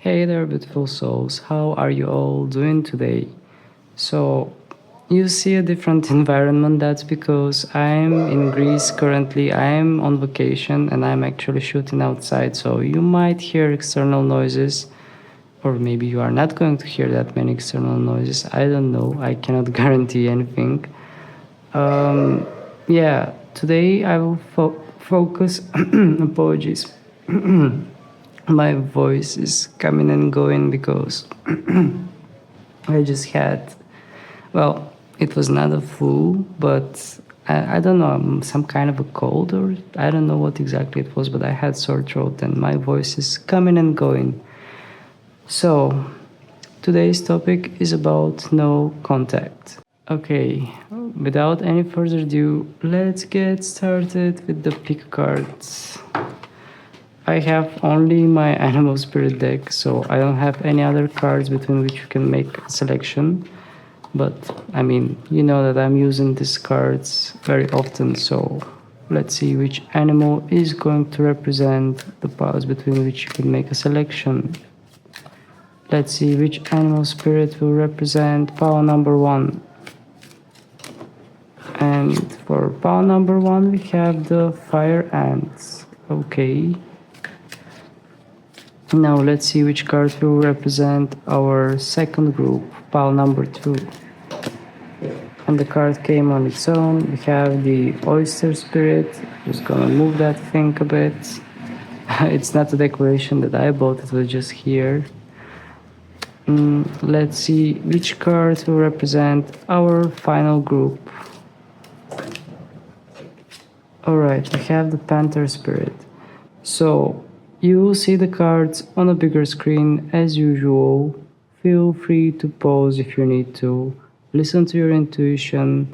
Hey there, beautiful souls. How are you all doing today? So, you see a different environment. That's because I'm in Greece currently. I'm on vacation and I'm actually shooting outside. So, you might hear external noises, or maybe you are not going to hear that many external noises. I don't know. I cannot guarantee anything. Um, yeah, today I will focus. Apologies. My voice is coming and going because I just had, well, it was not a flu, but I don't know, some kind of a cold, or I don't know what exactly it was, but I had sore throat and my voice is coming and going. So, today's topic is about no contact. Okay, without any further ado, let's get started with the pick cards. I have only my animal spirit deck, so I don't have any other cards between which you can make a selection. But I mean, you know that I'm using these cards very often, so let's see which animal is going to represent the piles between which you can make a selection. Let's see which animal spirit will represent pile number 1. And for pile number 1 we have the fire ants. Okay. Now let's see which card will represent our second group, pile number 2. And the card came on its own. We have the Oyster spirit. Just gonna move that thing a bit. It's not a decoration that I bought, it was just here. Let's see which card will represent our final group. Alright, we have the Panther spirit. So, you will see the cards on a bigger screen as usual. Feel free to pause if you need to. Listen to your intuition.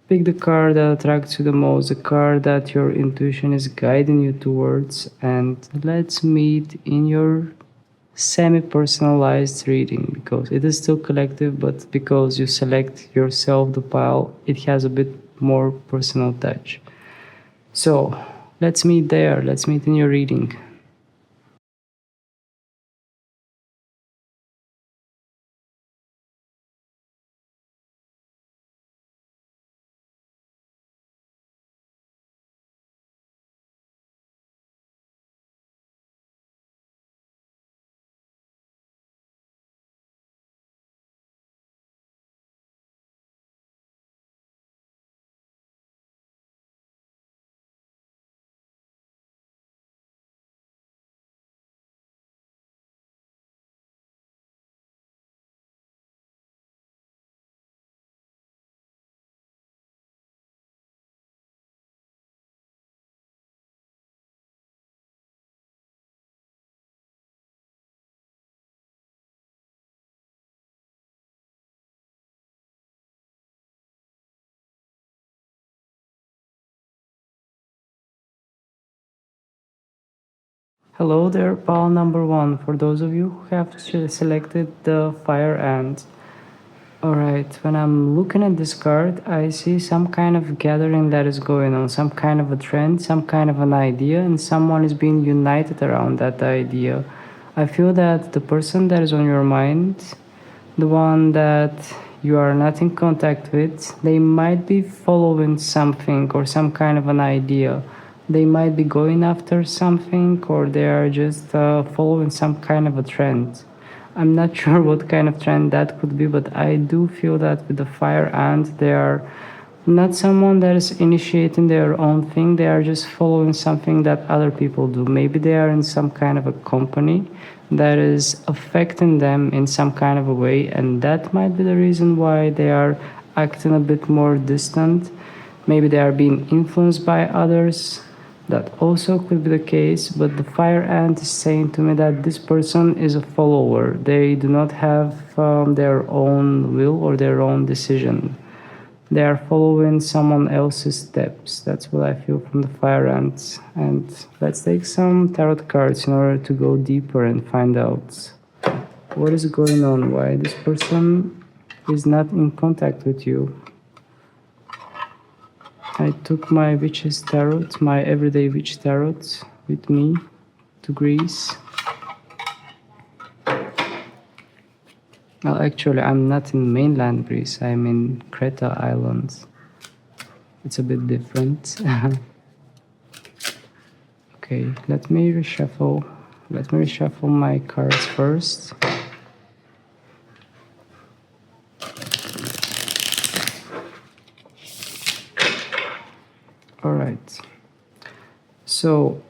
Pick the card that attracts you the most, the card that your intuition is guiding you towards, and let's meet in your semi-personalized reading, because it is still collective, but because you select yourself the pile, it has a bit more personal touch. So, let's meet there, let's meet in your reading. Hello there, pile number 1, for those of you who have selected the fire ant. Alright, when I'm looking at this card, I see some kind of gathering that is going on, some kind of a trend, some kind of an idea, and someone is being united around that idea. I feel that the person that is on your mind, the one that you are not in contact with, they might be following something or some kind of an idea. They might be going after something, or they are just following some kind of a trend. I'm not sure what kind of trend that could be, but I do feel that with the fire ant, they are not someone that is initiating their own thing, they are just following something that other people do. Maybe they are in some kind of a company that is affecting them in some kind of a way, and that might be the reason why they are acting a bit more distant. Maybe they are being influenced by others. That also could be the case, but the fire ant is saying to me that this person is a follower. They do not have their own will or their own decision. They are following someone else's steps. That's what I feel from the fire ants. And let's take some tarot cards in order to go deeper and find out what is going on, why this person is not in contact with you. I took my witch's tarot, my everyday witch tarot, with me to Greece. Well, actually, I'm not in mainland Greece. I'm in Creta Islands. It's a bit different. Okay, let me reshuffle. Let me reshuffle my cards first. All right. So,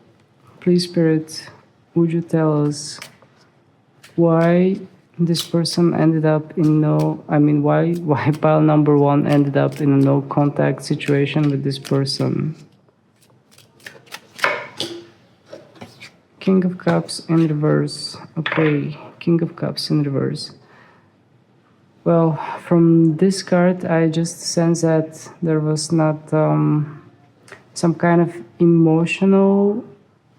please, Spirit, would you tell us why this person ended up in no, I mean, why pile number one ended up in a no contact situation with this person? King of Cups in reverse. Okay, King of Cups in reverse. Well, from this card, I just sense that there was not some kind of emotional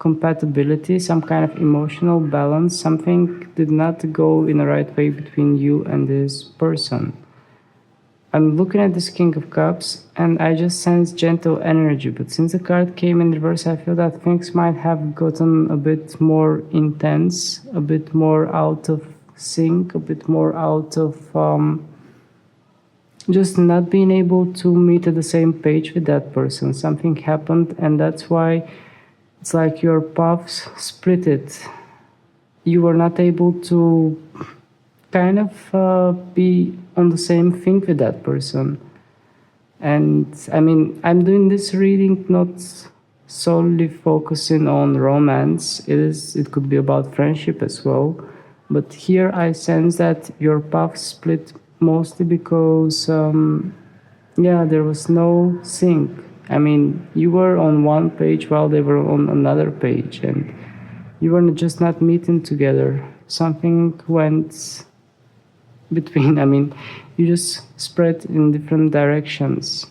compatibility, some kind of emotional balance. Something did not go in the right way between you and this person. I'm looking at this King of Cups and I just sense gentle energy, but since the card came in reverse, I feel that things might have gotten a bit more intense, a bit more out of sync, a bit more out of just not being able to meet at the same page with that person. Something happened, and that's why it's like your paths split it. You were not able to kind of be on the same thing with that person. And I mean, I'm doing this reading not solely focusing on romance. It could be about friendship as well. But here I sense that your path split mostly because yeah, there was no sync. I mean, you were on one page while they were on another page, and you were just not meeting together. Something went between. I mean, you just spread in different directions.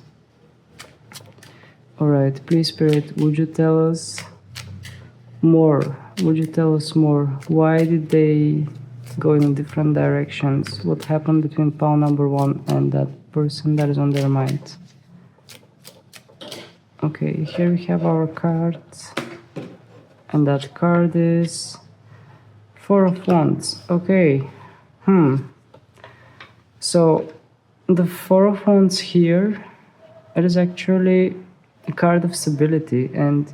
All right, please, Spirit, would you tell us more? Would you tell us more? Why did they go in different directions? What happened between pile number one and that person that is on their mind? Okay, here we have our cards, and that card is Four of Wands. Okay, so the Four of Wands here, it is actually a card of stability, and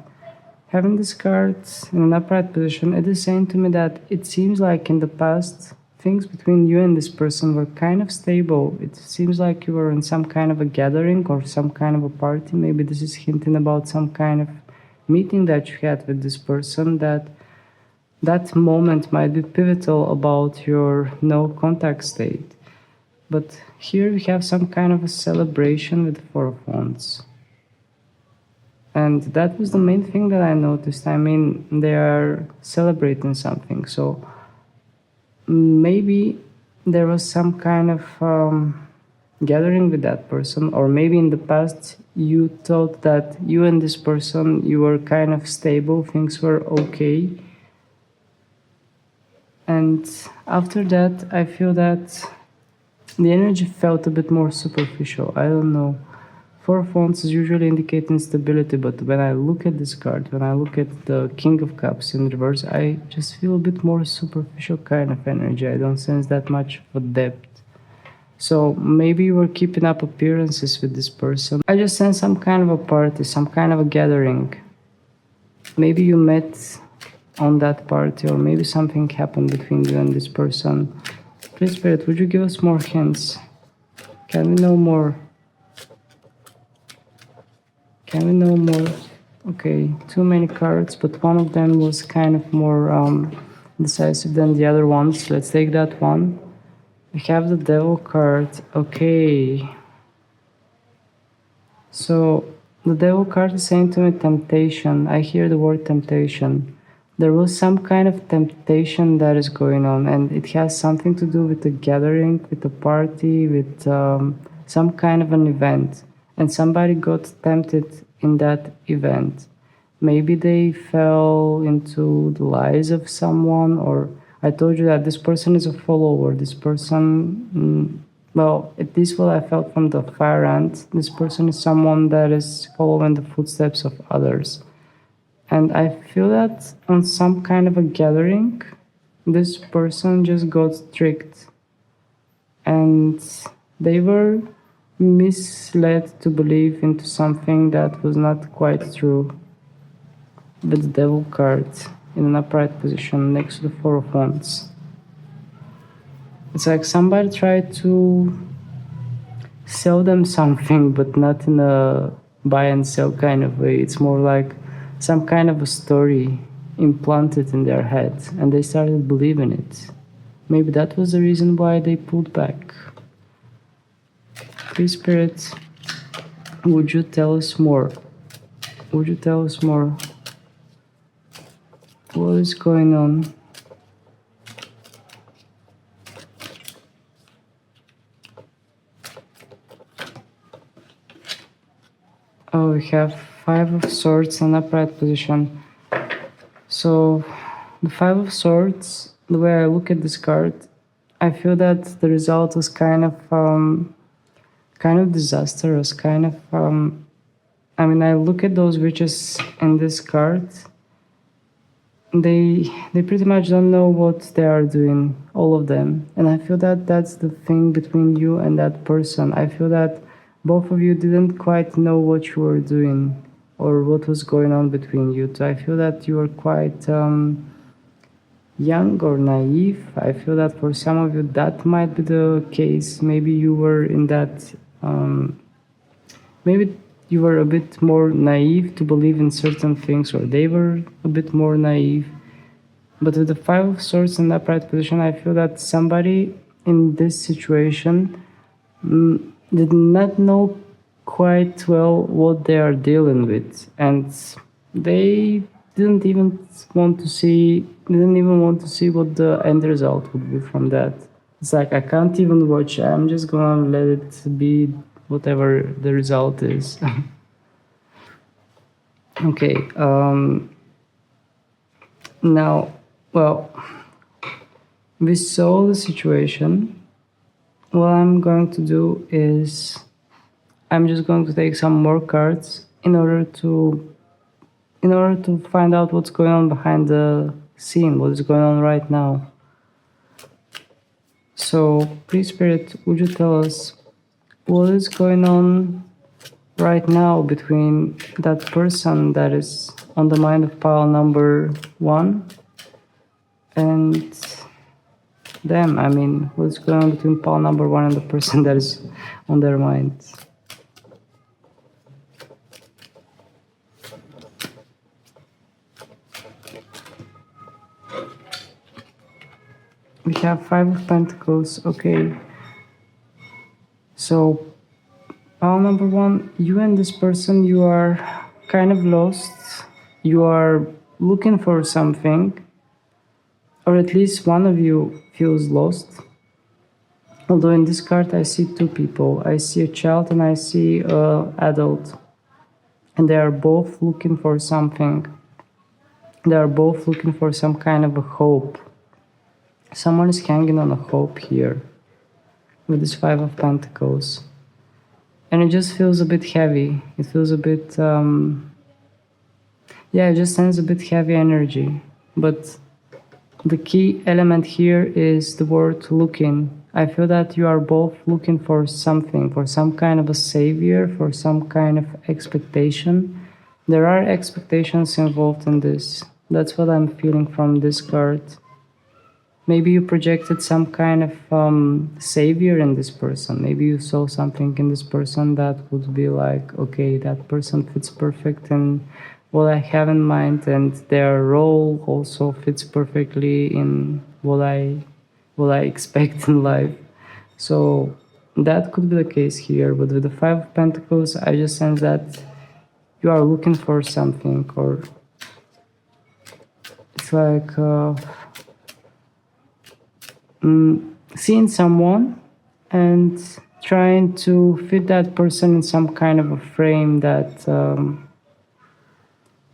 having this card in an upright position, it is saying to me that it seems like in the past, things between you and this person were kind of stable. It seems like you were in some kind of a gathering or some kind of a party. Maybe this is hinting about some kind of meeting that you had with this person, that moment might be pivotal about your no contact state. But here we have some kind of a celebration with the Four of Wands. And that was the main thing that I noticed. I mean, they are celebrating something. So maybe there was some kind of gathering with that person, or maybe in the past you thought that you and this person, you were kind of stable, things were okay. And after that, I feel that the energy felt a bit more superficial. I don't know. Four of Wands is usually indicating stability, but when I look at this card, when I look at the King of Cups in reverse, I just feel a bit more superficial kind of energy. I don't sense that much of depth. So maybe you were keeping up appearances with this person. I just sense some kind of a party, some kind of a gathering. Maybe you met on that party, or maybe something happened between you and this person. Please, Spirit, would you give us more hints? Can we know more? Can we know more? Okay, too many cards, but one of them was kind of more decisive than the other ones. Let's take that one. We have the Devil card. Okay. So, the Devil card is saying to me temptation. I hear the word temptation. There was some kind of temptation that is going on, and it has something to do with a gathering, with a party, with some kind of an event. And somebody got tempted in that event. Maybe they fell into the lies of someone, or I told you that this person is a follower. This person, well, at least what I felt from the fire ant, this person is someone that is following the footsteps of others. And I feel that on some kind of a gathering, this person just got tricked. and they were misled to believe into something that was not quite true. With the devil card in an upright position next to the four of wands. It's like somebody tried to sell them something, but not in a buy and sell kind of way. It's more like some kind of a story implanted in their head, and they started believing it. Maybe that was the reason why they pulled back. Free Spirit, would you tell us more? Would you tell us more? What is going on? Oh, we have Five of Swords in upright position. So, the Five of Swords, the way I look at this card, I feel that the result was kind of disastrous. I mean, I look at those witches in this card. They pretty much don't know what they are doing, all of them, and I feel that that's the thing between you and that person. I feel that both of you didn't quite know what you were doing or what was going on between you two. I feel that you were quite young or naive. I feel that for some of you that might be the case. Maybe you were in that maybe you were a bit more naive to believe in certain things, or they were a bit more naive. But with the Five of Swords in the upright position, I feel that somebody in this situation did not know quite well what they are dealing with, and they didn't even want to see what the end result would be from that. It's like, I can't even watch. I'm just gonna let it be whatever the result is. Okay, now, well, we saw the situation. What I'm going to do is I'm just going to take some more cards in order to find out what's going on behind the scene, what is going on right now. So, please, Spirit, would you tell us what is going on right now between that person that is on the mind of pile number 1 and them? I mean, what's going on between pile number 1 and the person that is on their mind? We have Five of Pentacles. Okay. So, pile number 1, you and this person, you are kind of lost. You are looking for something, or at least one of you feels lost. Although in this card I see two people. I see a child and I see an adult. And they are both looking for something. They are both looking for some kind of a hope. Someone is hanging on a hope here with this Five of Pentacles. And it just feels a bit heavy. It feels a bit, it just sends a bit heavy energy. But the key element here is the word looking. I feel that you are both looking for something, for some kind of a savior, for some kind of expectation. There are expectations involved in this. That's what I'm feeling from this card. Maybe you projected some kind of savior in this person. Maybe you saw something in this person that would be like, okay, that person fits perfect in what I have in mind, and their role also fits perfectly in what I expect in life. So that could be the case here. But with the Five of Pentacles, I just sense that you are looking for something, or it's like seeing someone and trying to fit that person in some kind of a frame that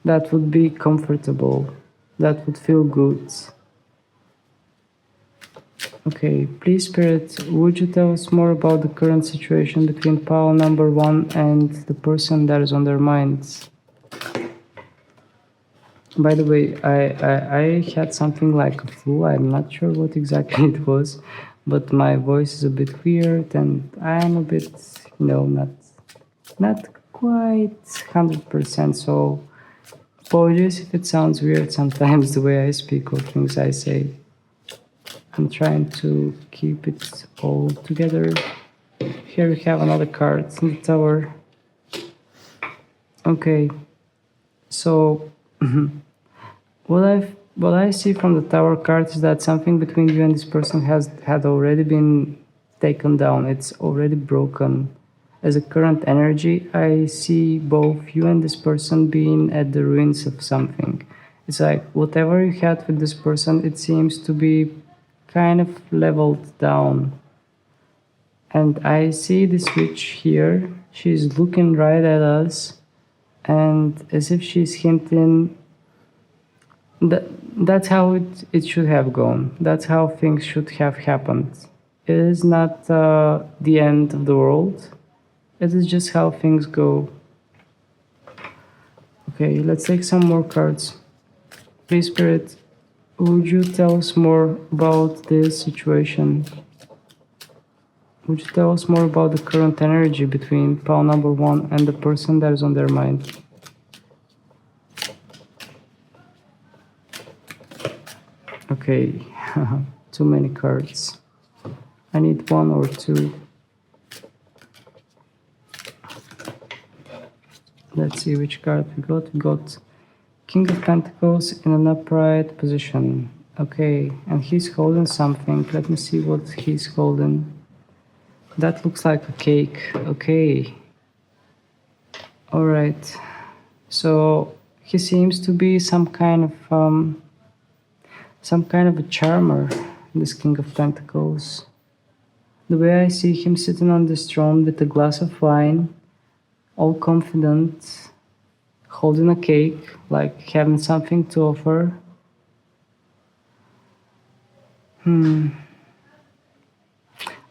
that would be comfortable, that would feel good. Okay, please, Spirit, would you tell us more about the current situation between pile number 1 and the person that is on their minds? By the way, I had something like a flu. I'm not sure what exactly it was, but my voice is a bit weird and I'm a bit, not quite 100%. So apologies if it sounds weird sometimes the way I speak or things I say. I'm trying to keep it all together. Here we have another card in the tower. Okay, so what I see from the tower card is that something between you and this person had already been taken down. It's already broken. As a current energy, I see both you and this person being at the ruins of something. It's like whatever you had with this person, it seems to be kind of leveled down. And I see this witch here. She's looking right at us, and as if she's hinting that that's how it should have gone. That's how things should have happened. It is not the end of the world. It is just how things go. Okay, let's take some more cards. Please, Spirit, would you tell us more about this situation? Would you tell us more about the current energy between pile number 1 and the person that is on their mind? Okay, too many cards. I need 1 or 2. Let's see which card we got. We got King of Pentacles in an upright position. Okay, and he's holding something. Let me see what he's holding. That looks like a cake. Okay. Alright. So he seems to be some kind of a charmer, this King of Pentacles. The way I see him sitting on this throne with a glass of wine, all confident, holding a cake, like having something to offer.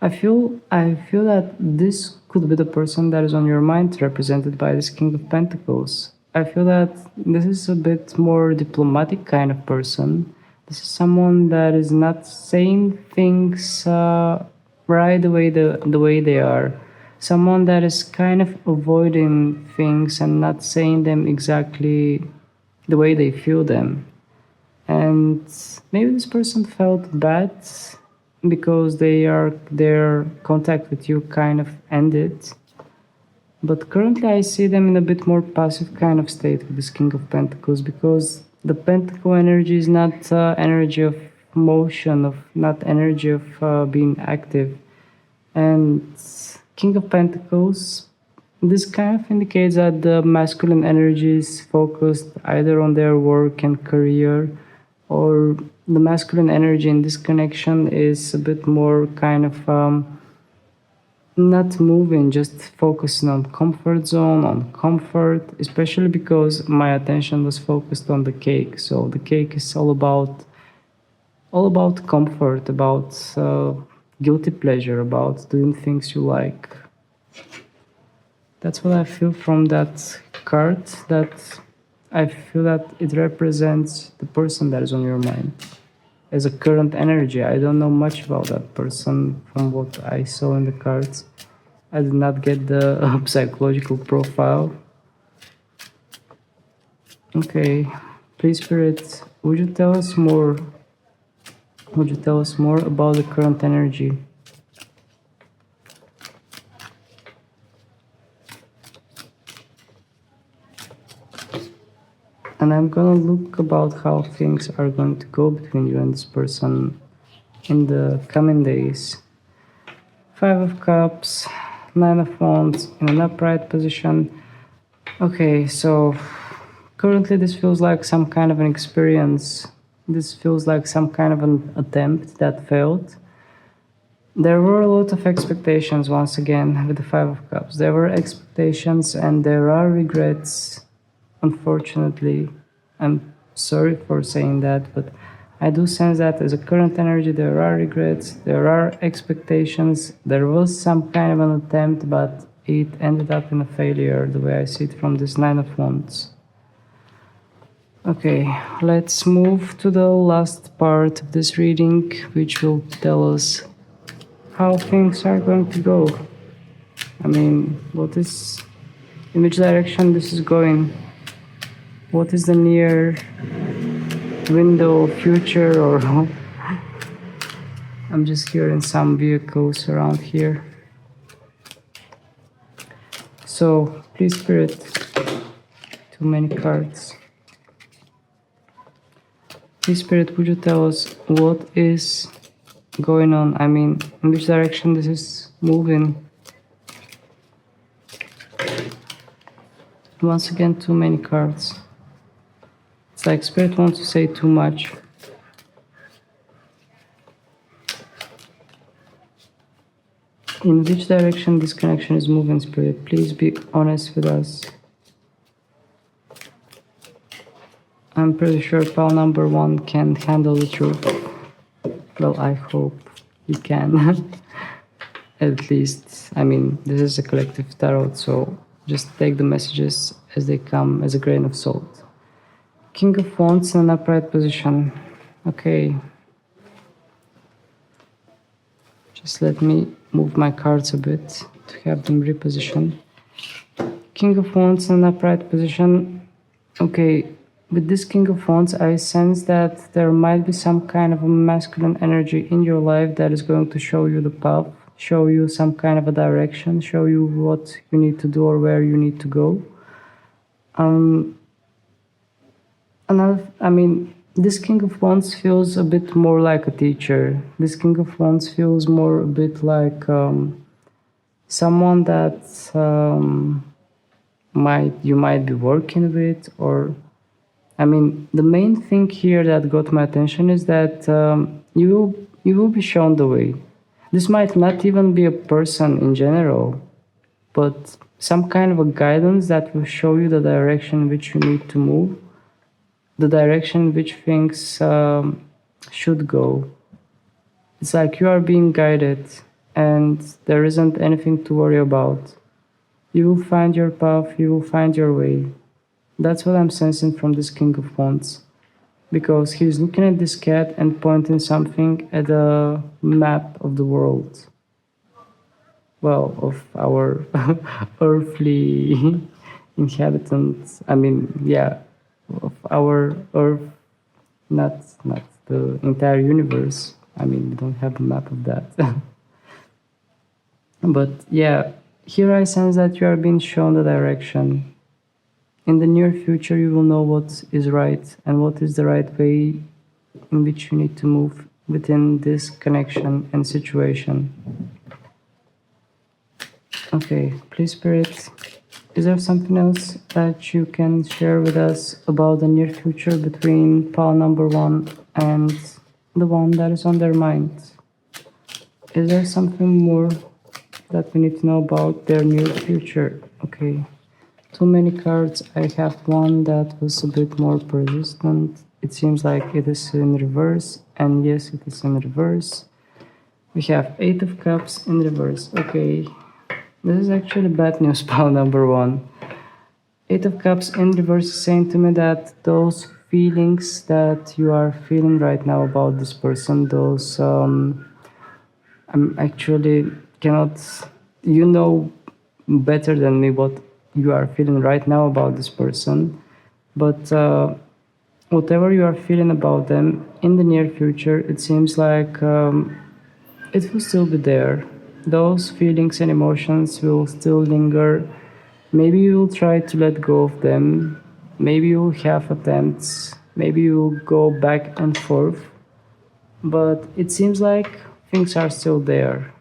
I feel that this could be the person that is on your mind, represented by this King of Pentacles. I feel that this is a bit more diplomatic kind of person. This is someone that is not saying things right the way they are. Someone that is kind of avoiding things and not saying them exactly the way they feel them. And maybe this person felt bad because their contact with you kind of ended. But currently I see them in a bit more passive kind of state with this King of Pentacles, because the Pentacle energy is not energy of motion, not energy of being active. And King of Pentacles, this kind of indicates that the masculine energy is focused either on their work and career, or the masculine energy in this connection is a bit more kind of not moving, just focusing on comfort zone, on comfort, especially because my attention was focused on the cake. So the cake is all about comfort, about guilty pleasure, about doing things you like. That's what I feel from that card, that I feel that it represents the person that is on your mind as a current energy. I don't know much about that person from what I saw in the cards. I did not get the psychological profile. Okay, please, Spirit, would you tell us more? Would you tell us more about the current energy? And I'm gonna look about how things are going to go between you and this person in the coming days. 5 of Cups, 9 of Wands in an upright position. Okay, so currently this feels like some kind of an experience. This feels like some kind of an attempt that failed. There were a lot of expectations once again with the 5 of Cups. There were expectations and there are regrets. Unfortunately, I'm sorry for saying that, but I do sense that as a current energy there are regrets, there are expectations, there was some kind of an attempt, but it ended up in a failure, the way I see it from this 9 of Wands. Okay, let's move to the last part of this reading, which will tell us how things are going to go. I mean, in which direction this is going? What is the near window future, or I'm just hearing some vehicles around here. So please, Spirit, too many cards. Please, Spirit, would you tell us what is going on? I mean, in which direction this is moving? Once again, too many cards. It's like Spirit wants to say too much. In which direction this connection is moving, Spirit? Please be honest with us. I'm pretty sure pile number 1 can handle the truth. Well, I hope he can. At least, I mean, this is a collective tarot, so just take the messages as they come as a grain of salt. King of Wands in an upright position. Okay. Just let me move my cards a bit to have them repositioned. King of Wands in an upright position. Okay, with this King of Wands, I sense that there might be some kind of a masculine energy in your life that is going to show you the path, show you some kind of a direction, show you what you need to do or where you need to go. This King of Wands feels a bit more like a teacher. This King of Wands feels more a bit like someone that you might be working with, or I mean, the main thing here that got my attention is that you will be shown the way. This might not even be a person in general, but some kind of a guidance that will show you the direction in which you need to move, the direction in which things should go. It's like you are being guided and there isn't anything to worry about. You will find your path, you will find your way. That's what I'm sensing from this King of Wands, because he's looking at this cat and pointing something at a map of the world. Well, of our earthly inhabitants. I mean, yeah, of our Earth, not the entire universe. I mean, we don't have a map of that. But yeah, here I sense that you are being shown the direction. In the near future, you will know what is right and what is the right way in which you need to move within this connection and situation. Okay, please, Spirit, is there something else that you can share with us about the near future between pile number 1 and the one that is on their mind? Is there something more that we need to know about their near future? Okay. Too many cards. I have one that was a bit more persistent. It seems like it is in reverse, and yes, it is in reverse. We have 8 of Cups in reverse. Okay, this is actually bad news, pile number 1. 8 of Cups in reverse is saying to me that those feelings that you are feeling right now about this person, those I'm actually cannot, you know better than me what you are feeling right now about this person, but whatever you are feeling about them in the near future, it seems like it will still be there. Those feelings and emotions will still linger. Maybe you will try to let go of them, maybe you will have attempts, maybe you will go back and forth, but it seems like things are still there.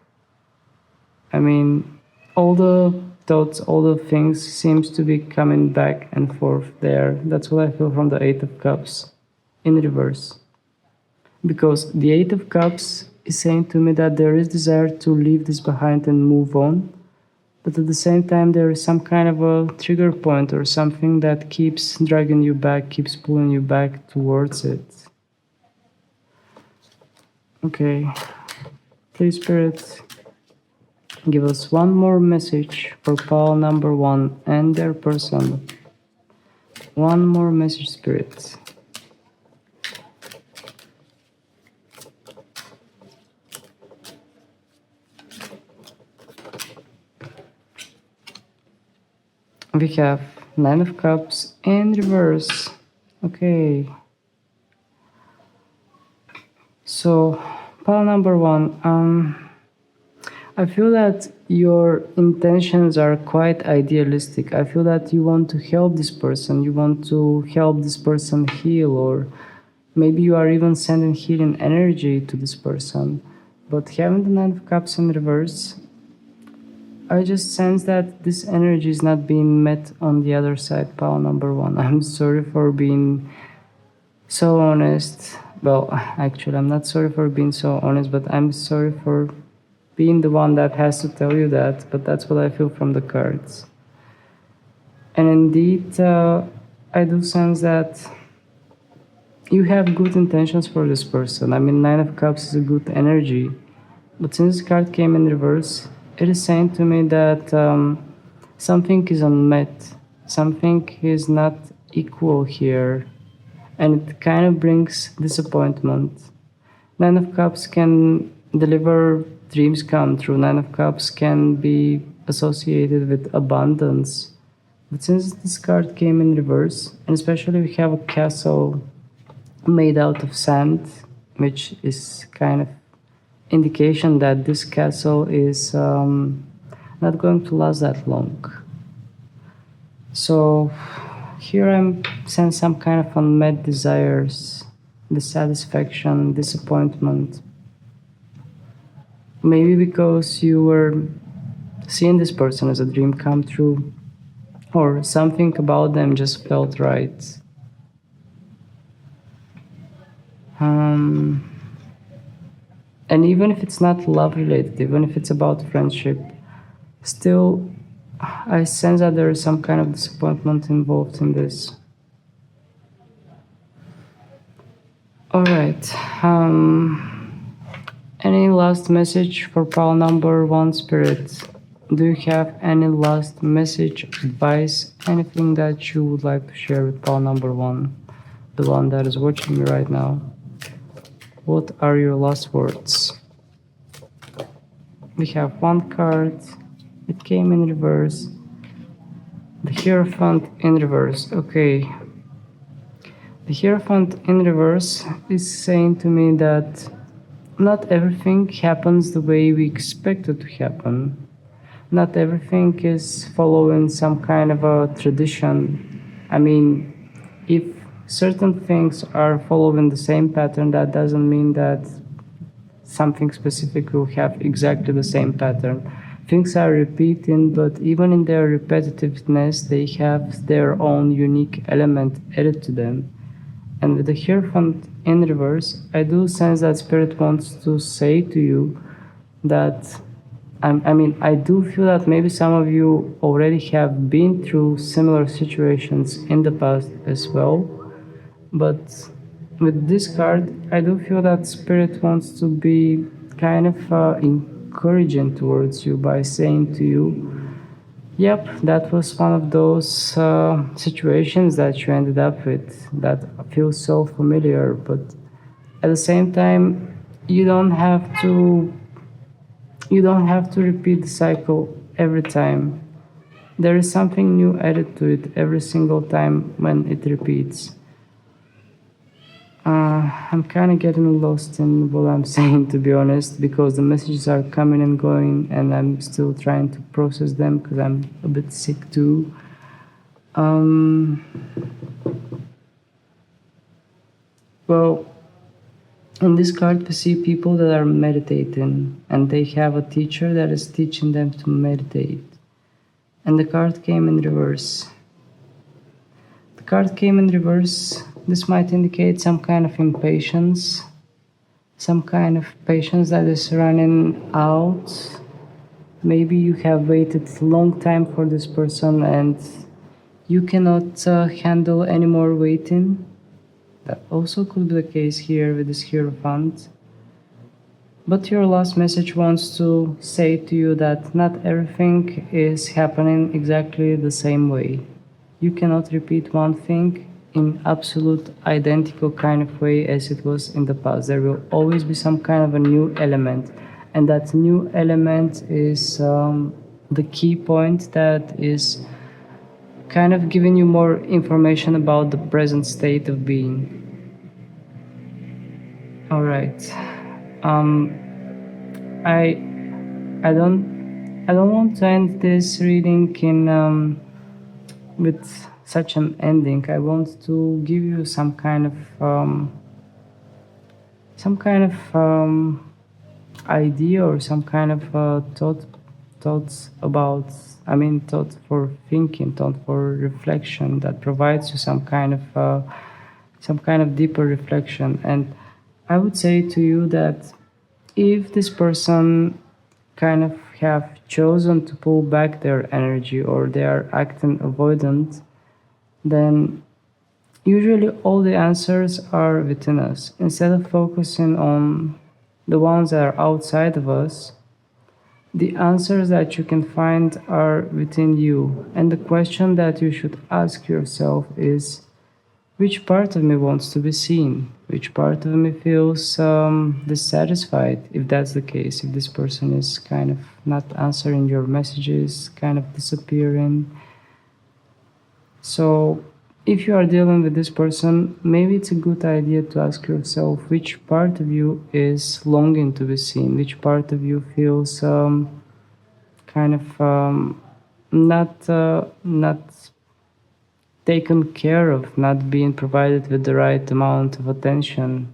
I mean, all the thoughts, all the things seems to be coming back and forth there. That's what I feel from the 8 of Cups in reverse. Because the 8 of Cups is saying to me that there is desire to leave this behind and move on, but at the same time there is some kind of a trigger point or something that keeps dragging you back, keeps pulling you back towards it. Okay, please, Spirit, give us one more message for pile number 1 and their person. One more message, Spirit. We have Nine of Cups in reverse. Okay. So, pile number one. I feel that your intentions are quite idealistic. I feel that you want to help this person. You want to help this person heal, or maybe you are even sending healing energy to this person. But having the Nine of Cups in reverse, I just sense that this energy is not being met on the other side, pile number one. I'm sorry for being so honest. Well, actually, I'm not sorry for being so honest, but I'm sorry for being the one that has to tell you that, but that's what I feel from the cards. And indeed, I do sense that you have good intentions for this person. I mean, Nine of Cups is a good energy, but since this card came in reverse, it is saying to me that something is unmet, something is not equal here, and it kind of brings disappointment. Nine of Cups can deliver dreams come true. Nine of Cups can be associated with abundance. But since this card came in reverse, and especially we have a castle made out of sand, which is kind of indication that this castle is not going to last that long. So here I'm sensing some kind of unmet desires, dissatisfaction, disappointment. Maybe because you were seeing this person as a dream come true, or something about them just felt right. And even if it's not love related, even if it's about friendship, still I sense that there is some kind of disappointment involved in this. Alright. Any last message for pile number one, Spirit? Do you have any last message, advice, anything that you would like to share with pile number one, the one that is watching me right now? What are your last words? We have one card. It came in reverse. The Hierophant in reverse. Okay. The Hierophant in reverse is saying to me that not everything happens the way we expect it to happen. Not everything is following some kind of a tradition. I mean, if certain things are following the same pattern, that doesn't mean that something specific will have exactly the same pattern. Things are repeating, but even in their repetitiveness, they have their own unique element added to them. And with the Hierophant in reverse, I do sense that Spirit wants to say to you that I do feel that maybe some of you already have been through similar situations in the past as well. But with this card, I do feel that Spirit wants to be kind of encouraging towards you by saying to you, yep, that was one of those situations that you ended up with that feels so familiar, but at the same time, you don't have to repeat the cycle every time. There is something new added to it every single time when it repeats. I'm kind of getting lost in what I'm saying, to be honest, because the messages are coming and going, and I'm still trying to process them because I'm a bit sick too. Well, in this card, we see people that are meditating, and they have a teacher that is teaching them to meditate. And the card came in reverse. The card came in reverse. This might indicate some kind of impatience, some kind of patience that is running out. Maybe you have waited a long time for this person and you cannot handle any more waiting. That also could be the case here with this Hierophant. But your last message wants to say to you that not everything is happening exactly the same way. You cannot repeat one thing in absolute identical kind of way as it was in the past. There will always be some kind of a new element, and that new element is the key point that is kind of giving you more information about the present state of being. All right. Um, I I don't want to end this reading in with such an ending. I want to give you some kind of idea or some kind of thoughts about, I mean, thought for thinking, thought for reflection that provides you some kind of deeper reflection. And I would say to you that if this person kind of have chosen to pull back their energy or they are acting avoidant, then usually all the answers are within us. Instead of focusing on the ones that are outside of us, the answers that you can find are within you. And the question that you should ask yourself is, which part of me wants to be seen? Which part of me feels dissatisfied, if that's the case, if this person is kind of not answering your messages, kind of disappearing. So if you are dealing with this person, maybe it's a good idea to ask yourself which part of you is longing to be seen, which part of you feels kind of not taken care of, not being provided with the right amount of attention.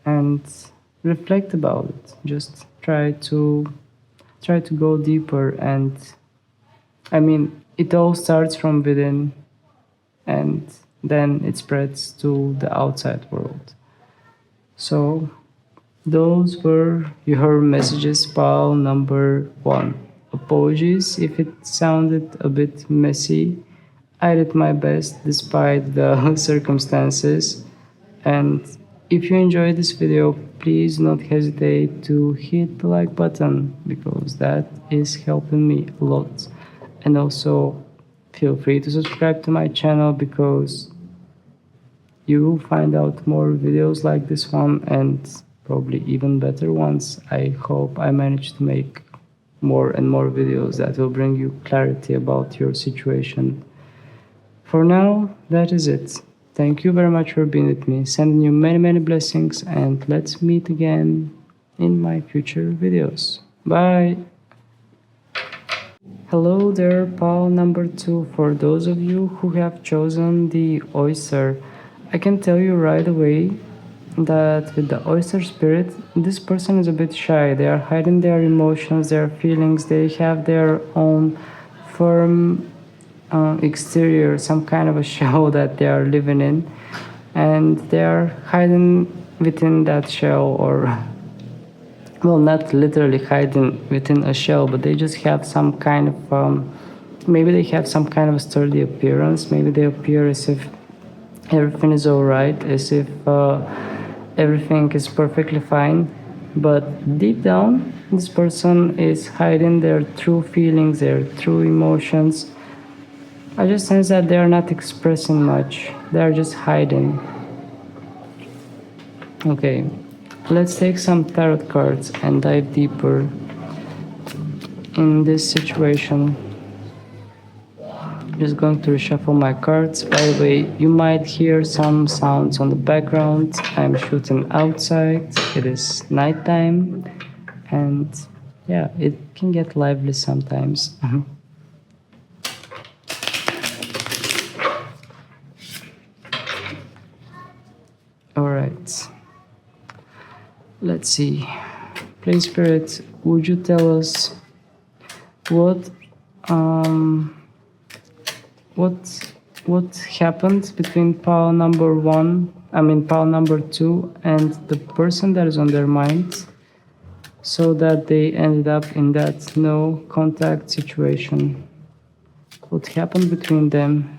And reflect about it. Just try to go deeper. And I mean, it all starts from within, and then it spreads to the outside world. So those were your messages, pile number 1. Apologies if it sounded a bit messy. I did my best despite the circumstances. And if you enjoyed this video, please do not hesitate to hit the like button, because that is helping me a lot. And also feel free to subscribe to my channel, because you will find out more videos like this one and probably even better ones. I hope I manage to make more and more videos that will bring you clarity about your situation. For now, that is it. Thank you very much for being with me. Sending you many blessings, and let's meet again in my future videos. Bye! Hello there, pile number 2. For those of you who have chosen the Oyster, I can tell you right away that with the Oyster spirit, this person is a bit shy. They are hiding their emotions, their feelings. They have their own firm exterior, some kind of a shell that they are living in, and they are hiding within that shell, or well, not literally hiding within a shell, but they just have some kind of maybe they have some kind of a sturdy appearance. Maybe they appear as if everything is all right, as if everything is perfectly fine, but deep down this person is hiding their true feelings, their true emotions. I just sense that they are not expressing much. They are just hiding. Okay, let's take some tarot cards and dive deeper in this situation. Just going to reshuffle my cards. By the way, you might hear some sounds on the background. I'm shooting outside. It is nighttime, and yeah, it can get lively sometimes. All right. Let's see. Please, Spirit, would you tell us what happened between pile number 2 and the person that is on their mind, so that they ended up in that no contact situation? What happened between them?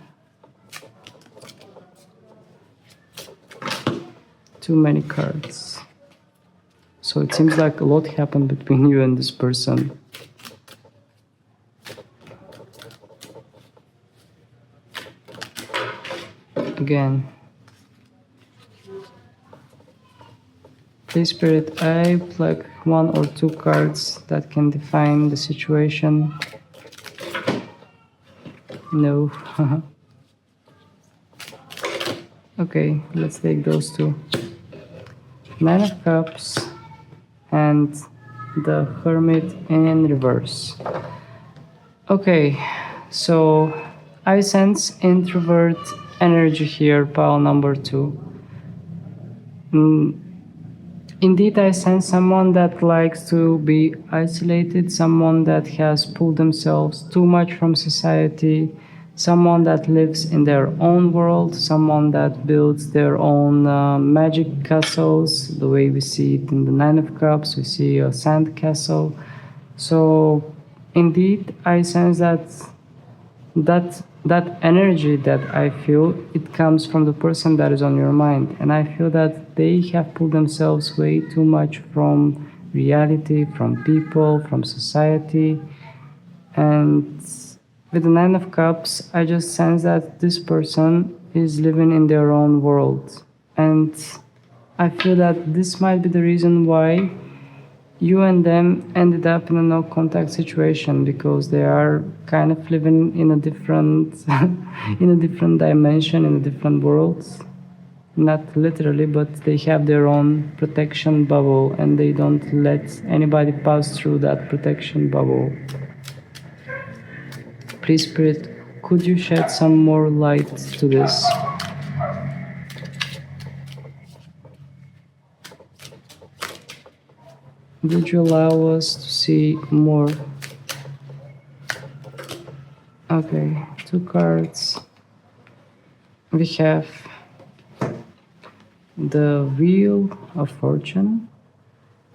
Too many cards. So it seems like a lot happened between you and this person. Again. Please, Spirit, I would like 1 or 2 cards that can define the situation. No. Okay, let's take those two. Nine of Cups and the Hermit in reverse. Okay, so I sense introvert energy here, pile number two. Indeed, I sense someone that likes to be isolated, someone that has pulled themselves too much from society, someone that lives in their own world, someone that builds their own magic castles, the way we see it in the Nine of Cups, we see a sand castle. So, indeed, I sense that energy that I feel, it comes from the person that is on your mind, and I feel that they have pulled themselves way too much from reality, from people, from society. And with the Nine of Cups, I just sense that this person is living in their own world, and I feel that this might be the reason why you and them ended up in a no contact situation, because they are kind of living in a different in a different dimension, in a different world. Not literally, but they have their own protection bubble, and they don't let anybody pass through that protection bubble. Please, Spirit, could you shed some more light to this? Would you allow us to see more? Okay, two cards. We have the Wheel of Fortune.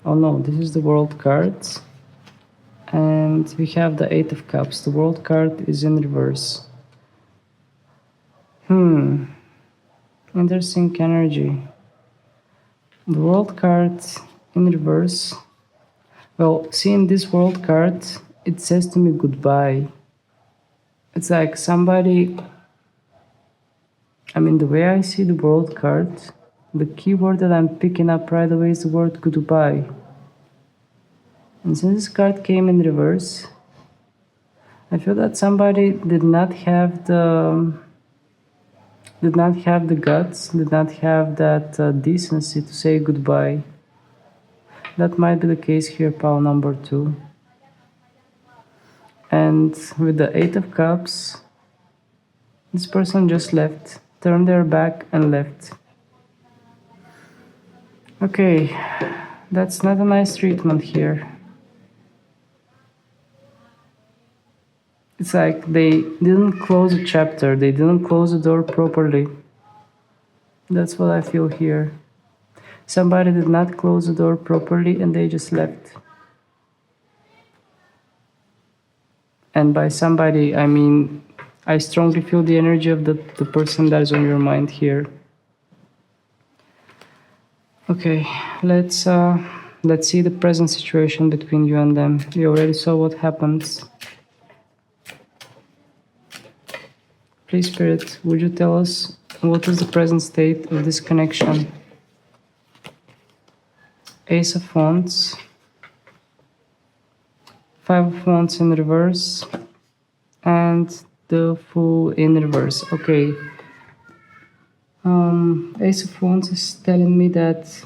Oh no, this is the World card. And we have the Eight of Cups. The World card is in reverse. Interesting energy. The World card in reverse. Well, seeing this World card, it says to me goodbye. It's like somebody, I mean, the way I see the World card, the key word that I'm picking up right away is the word goodbye. And since this card came in reverse, I feel that somebody did not have the guts, did not have that decency to say goodbye. That might be the case here, pile number two. And with the Eight of Cups, this person just left, turned their back and left. Okay, that's not a nice treatment here. It's like they didn't close a chapter, they didn't close the door properly. That's what I feel here. Somebody did not close the door properly and they just left. And by somebody, I mean, I strongly feel the energy of the person that is on your mind here. Okay, let's see the present situation between you and them. We already saw what happens. Please, Spirit, would you tell us what is the present state of this connection? Ace of Wands, Five of Wands in reverse, and the Fool in reverse. Okay. Ace of Wands is telling me that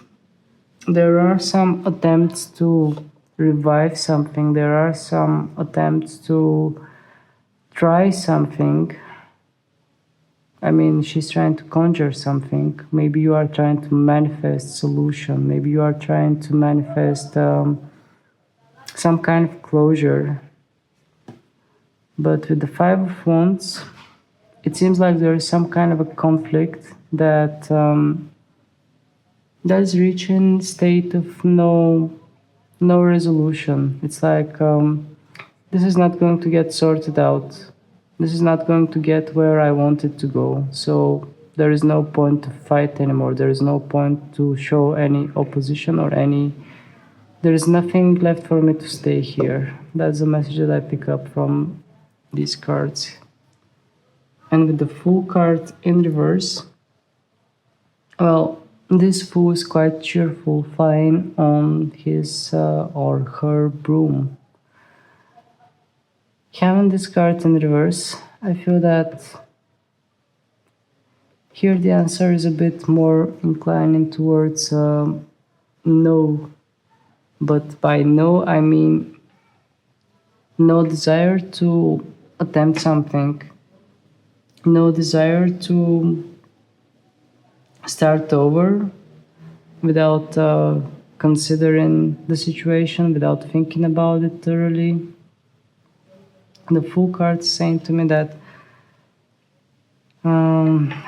there are some attempts to revive something. There are some attempts to try something. I mean, she's trying to conjure something. Maybe you are trying to manifest solution. Maybe you are trying to manifest some kind of closure. But with the Five of Wands, it seems like there is some kind of a conflict that is reaching state of no resolution. It's like this is not going to get sorted out. This is not going to get where I want it to go. So there is no point to fight anymore. There is no point to show any opposition or there is nothing left for me to stay here. That's the message that I pick up from these cards. And with the Fool card in reverse, well, this Fool is quite cheerful, flying on his or her broom. Having this card in reverse, I feel that here the answer is a bit more inclining towards no, but by no I mean no desire to attempt something, no desire to start over without considering the situation, without thinking about it thoroughly. The Fool card is saying to me that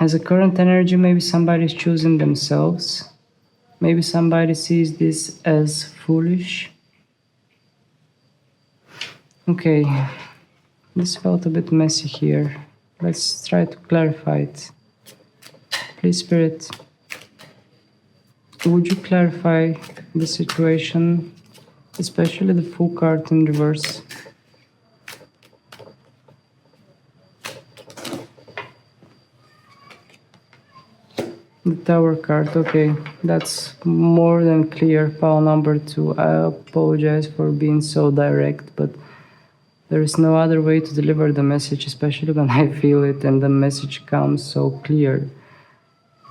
as a current energy, maybe somebody is choosing themselves. Maybe somebody sees this as foolish. Okay, this felt a bit messy here. Let's try to clarify it. Please, Spirit, would you clarify the situation, especially the Fool card in reverse? The Tower card, okay, that's more than clear. Pile number 2. I apologize for being so direct, but there is no other way to deliver the message, especially when I feel it and the message comes so clear.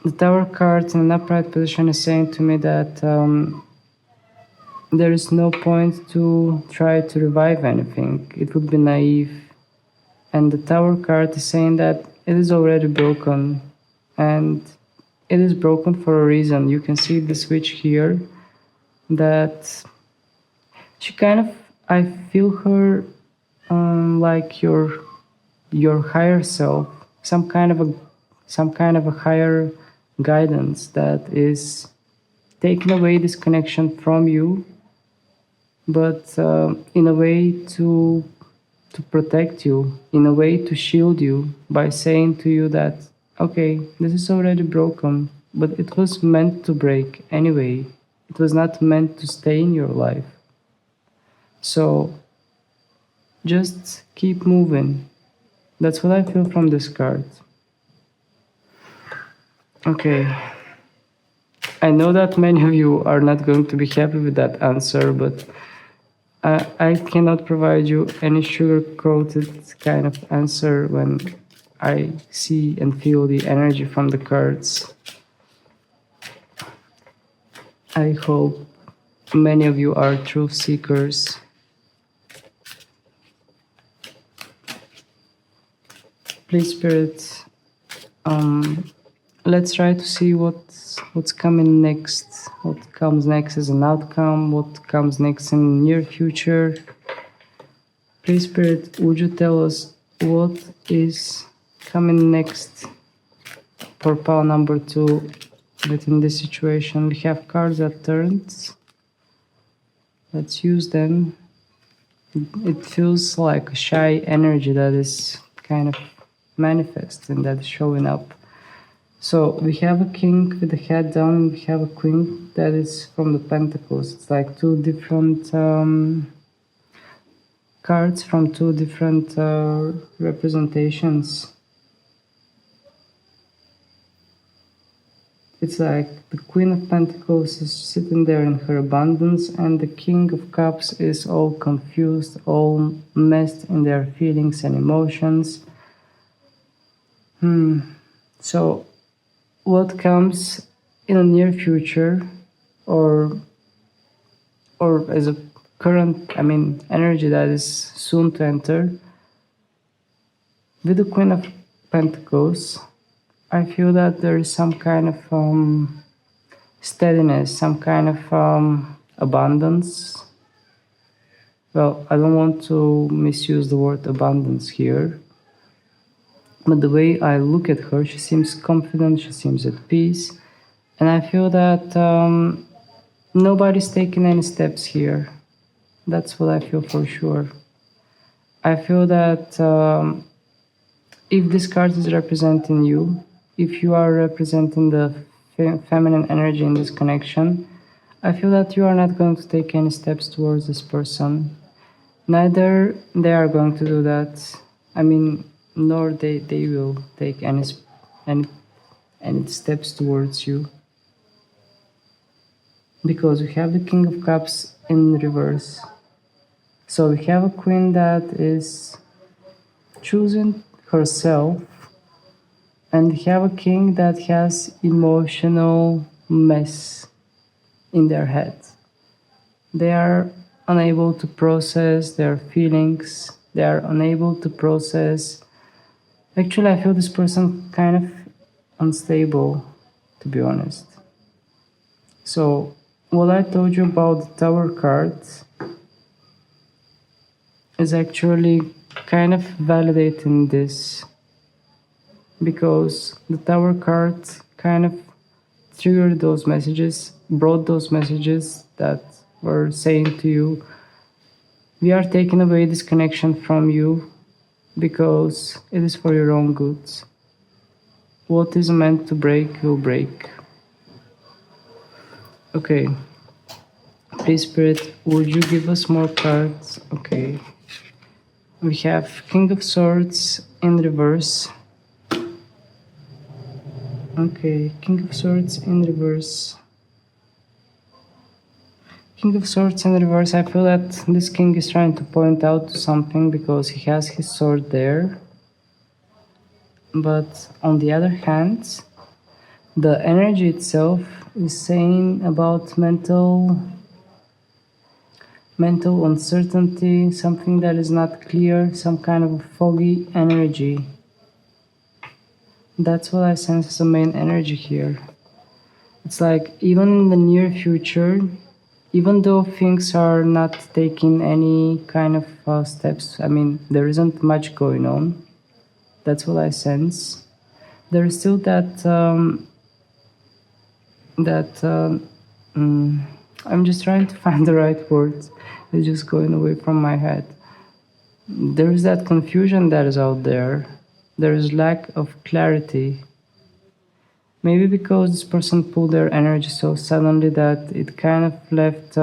The Tower card in an upright position is saying to me that there is no point to try to revive anything. It would be naive. And the Tower card is saying that it is already broken, and it is broken for a reason. You can see the switch here, that she kind of, I feel her like your higher self, some kind of a higher guidance that is taking away this connection from you, but in a way to protect you, in a way to shield you, by saying to you that, okay, this is already broken, but it was meant to break anyway. It was not meant to stay in your life. So just keep moving. That's what I feel from this card. Okay. I know that many of you are not going to be happy with that answer, but I cannot provide you any sugar-coated kind of answer when I see and feel the energy from the cards. I hope many of you are truth seekers. Please, Spirit, let's try to see what's coming next. What comes next as an outcome, what comes next in the near future. Please, Spirit, would you tell us what is coming next for pile number 2 within this situation? We have cards that turns. Let's use them. It feels like a shy energy that is kind of manifesting, that is showing up. So we have a king with the head down, and we have a queen that is from the pentacles. It's like two different cards from two different representations. It's like the Queen of Pentacles is sitting there in her abundance, and the King of Cups is all confused, all messed in their feelings and emotions. So what comes in the near future, or as a current, energy that is soon to enter, with the Queen of Pentacles, I feel that there is some kind of steadiness, some kind of abundance. Well, I don't want to misuse the word abundance here, but the way I look at her, she seems confident, she seems at peace, and I feel that nobody's taking any steps here. That's what I feel for sure. I feel that if this card is representing you, if you are representing the feminine energy in this connection, I feel that you are not going to take any steps towards this person. Neither they are going to do that. Nor they will take any steps towards you. Because we have the King of Cups in reverse. So we have a queen that is choosing herself, and we have a king that has emotional mess in their head. They are unable to process their feelings. They are unable to process. Actually, I feel this person kind of unstable, to be honest. So, what I told you about the Tower cards is actually kind of validating this, because the Tower card kind of triggered those messages, brought those messages that were saying to you, we are taking away this connection from you because it is for your own good. What is meant to break will break. Okay. Please, Spirit, would you give us more cards? Okay. We have King of Swords in reverse. Okay, King of Swords in reverse. King of Swords in reverse. I feel that this king is trying to point out something because he has his sword there. But on the other hand, the energy itself is saying about mental uncertainty, something that is not clear, some kind of a foggy energy. That's what I sense as the main energy here. It's like even in the near future, even though things are not taking any kind of steps, I mean, there isn't much going on. That's what I sense. There is still I'm just trying to find the right words. It's just going away from my head. There is that confusion that is out there. There is lack of clarity. Maybe because this person pulled their energy so suddenly that it kind of left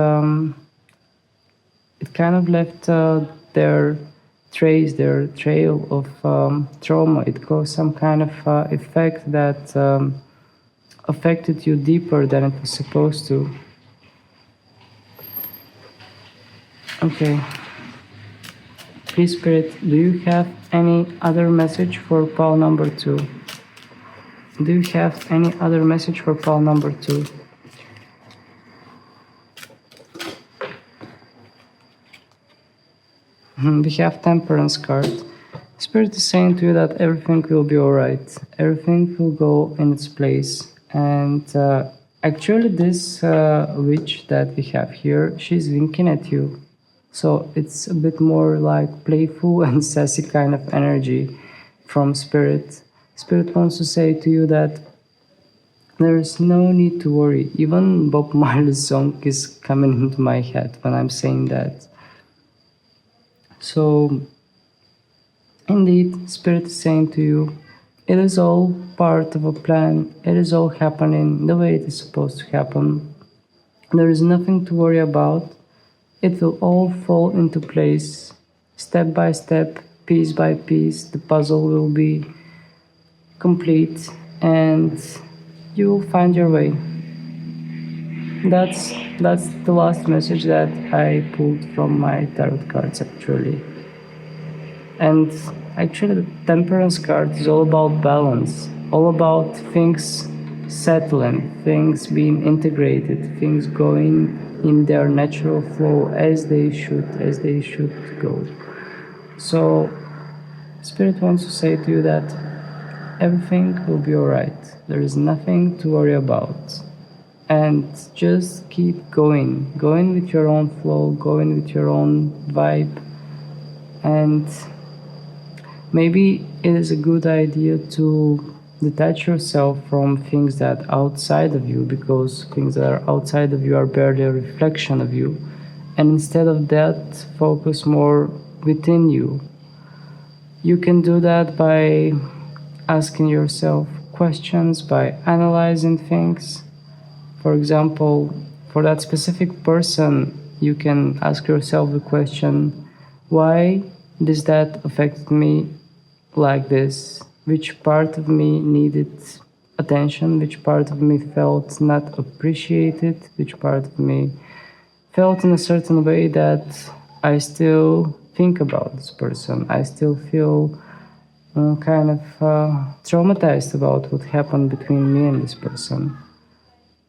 their trace, their trail of trauma. It caused some kind of effect that affected you deeper than it was supposed to. Okay. Please, Spirit, do you have any other message for pile number 2? Do you have any other message for pile number 2? We have Temperance card. Spirit is saying to you that everything will be alright. Everything will go in its place. And actually this witch that we have here, she's winking at you. So it's a bit more like playful and sassy kind of energy from Spirit. Spirit wants to say to you that there is no need to worry. Even Bob Marley's song is coming into my head when I'm saying that. So, indeed, Spirit is saying to you, it is all part of a plan. It is all happening the way it is supposed to happen. There is nothing to worry about. It will all fall into place, step by step, piece by piece. The puzzle will be complete and you will find your way. That's the last message that I pulled from my tarot cards actually. And actually the Temperance card is all about balance, all about things settling, things being integrated, things going in their natural flow as they should go. So Spirit wants to say to you that everything will be alright. There is nothing to worry about. And just keep going with your own flow, going with your own vibe. And maybe it is a good idea to detach yourself from things that are outside of you, because things that are outside of you are barely a reflection of you. And instead of that, focus more within you. You can do that by asking yourself questions, by analyzing things. For example, for that specific person, you can ask yourself the question, why does that affect me like this? Which part of me needed attention? Which part of me felt not appreciated? Which part of me felt in a certain way that I still think about this person? I still feel kind of traumatized about what happened between me and this person.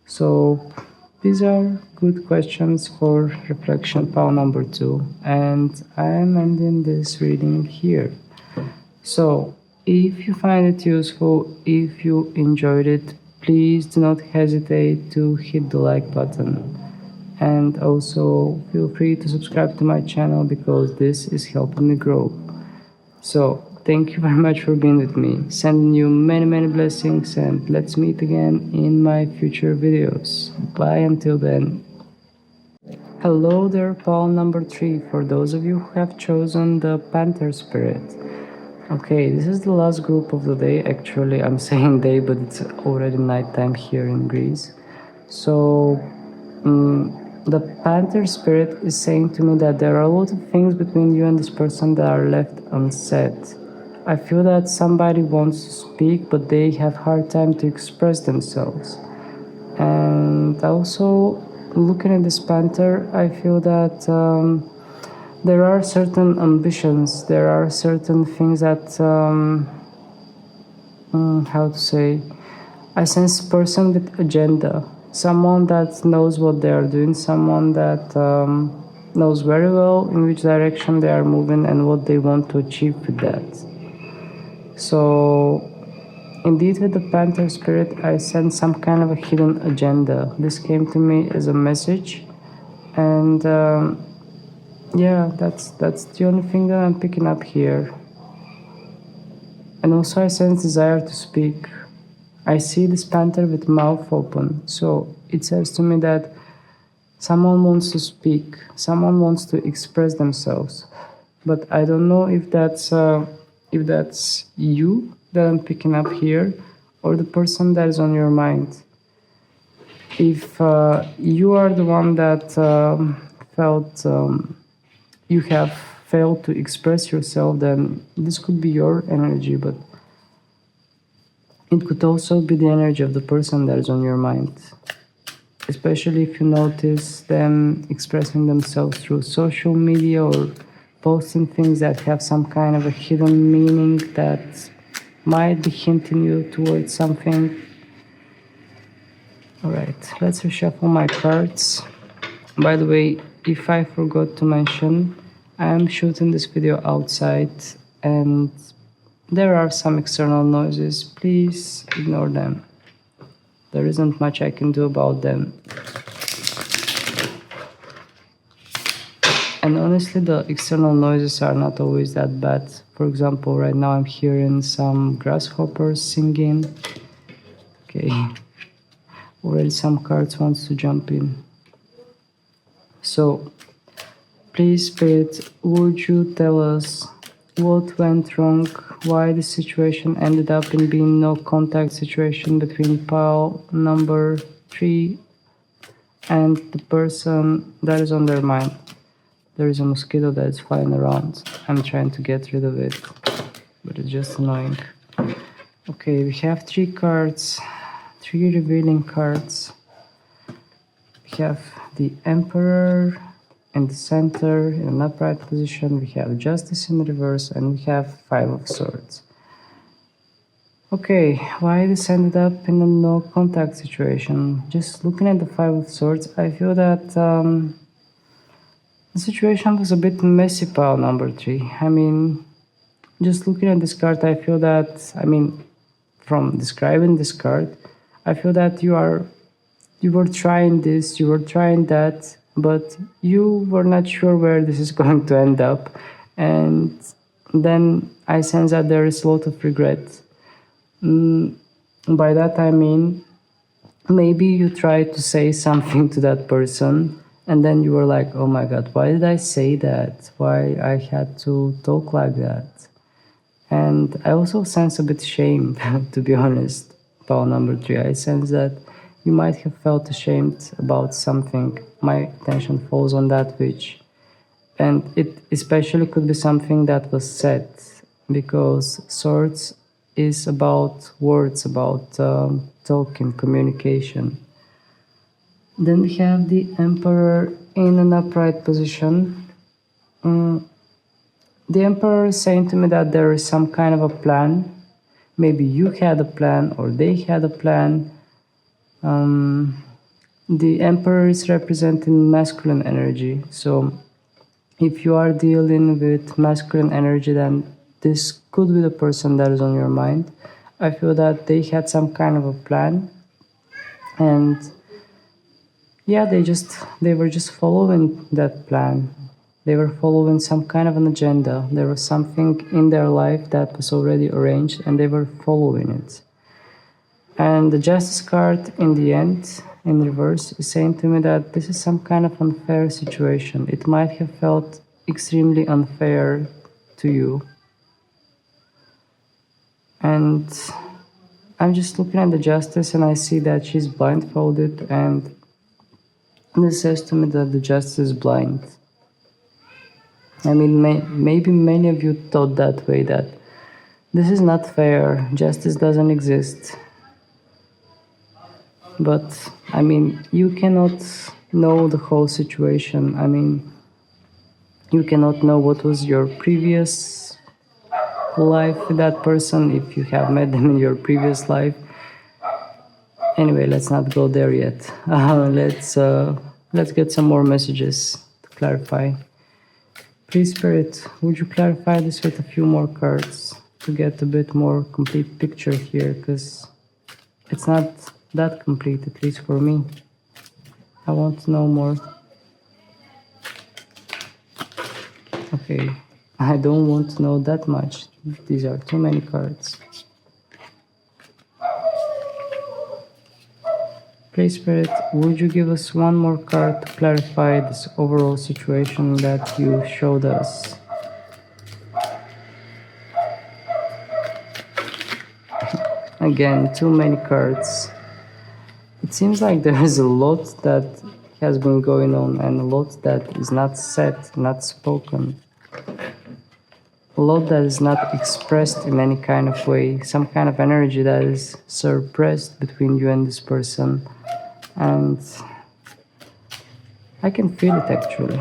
So these are good questions for reflection pile number 2, and I am ending this reading here. So if you find it useful, if you enjoyed it, please do not hesitate to hit the like button. And also feel free to subscribe to my channel because this is helping me grow. So thank you very much for being with me. Sending you many blessings, and let's meet again in my future videos. Bye until then. Hello there, Paul number 3, for those of you who have chosen the Panther spirit. Okay, this is the last group of the day. Actually, I'm saying day, but it's already nighttime here in Greece. So the Panther spirit is saying to me that there are a lot of things between you and this person that are left unsaid. I feel that somebody wants to speak, but they have hard time to express themselves. And also, looking at this Panther, I feel that there are certain ambitions, there are certain things that, how to say, I sense a person with agenda, someone that knows what they are doing, someone that knows very well in which direction they are moving and what they want to achieve with that. So indeed, with the Panther spirit, I sense some kind of a hidden agenda. This came to me as a message, and yeah, that's the only thing that I'm picking up here. And also, I sense desire to speak. I see this Panther with mouth open, so it says to me that someone wants to speak, someone wants to express themselves, but I don't know if that's you that I'm picking up here, or the person that is on your mind. If you are the one that felt you have failed to express yourself, then this could be your energy, but it could also be the energy of the person that is on your mind. Especially if you notice them expressing themselves through social media or posting things that have some kind of a hidden meaning that might be hinting you towards something. Alright, let's reshuffle my cards. By the way, if I forgot to mention, I am shooting this video outside and there are some external noises. Please ignore them. There isn't much I can do about them. And honestly, the external noises are not always that bad. For example, right now I'm hearing some grasshoppers singing. Okay, already some cards wants to jump in. So, please, Spirit, would you tell us what went wrong, why the situation ended up in being no contact situation between pile number 3 and the person that is on their mind. There is a mosquito that is flying around. I'm trying to get rid of it, but it's just annoying. Okay, we have 3 cards, 3 revealing cards. We have the Emperor in the center, in an upright position. We have Justice in reverse, and we have 5 of Swords. Okay, why this ended up in a no contact situation? Just looking at the 5 of Swords, I feel that the situation was a bit messy, pile number 3. I mean, just looking at this card, I feel that, from describing this card, I feel that you were trying this, you were trying that, but you were not sure where this is going to end up. And then I sense that there is a lot of regret. By that I mean, maybe you tried to say something to that person, and then you were like, oh my god, why did I say that? Why I had to talk like that? And I also sense a bit shame, to be honest, pile number 3. I sense that you might have felt ashamed about something. My attention falls on that which. And it especially could be something that was said, because Swords is about words, about talking, communication. Then we have the Emperor in an upright position. The Emperor is saying to me that there is some kind of a plan. Maybe you had a plan or they had a plan. The Emperor is representing masculine energy. So if you are dealing with masculine energy, then this could be the person that is on your mind. I feel that they had some kind of a plan, and yeah, they were just following that plan. They were following some kind of an agenda. There was something in their life that was already arranged, and they were following it. And the Justice card in the end, in reverse, is saying to me that this is some kind of unfair situation. It might have felt extremely unfair to you. And I'm just looking at the Justice and I see that she's blindfolded, and this says to me that the Justice is blind. I mean, maybe many of you thought that way, that this is not fair, justice doesn't exist. But, I mean, you cannot know the whole situation. I mean, you cannot know what was your previous life with that person, if you have met them in your previous life. Anyway, let's not go there yet. Let's get some more messages to clarify. Please, Spirit, would you clarify this with a few more cards to get a bit more complete picture here, because it's not that complete, at least for me. I want to know more. Okay, I don't want to know that much. These are too many cards. Please, Spirit, would you give us one more card to clarify this overall situation that you showed us? Again, too many cards. It seems like there is a lot that has been going on and a lot that is not said, not spoken. A lot that is not expressed in any kind of way. Some kind of energy that is suppressed between you and this person. And I can feel it actually.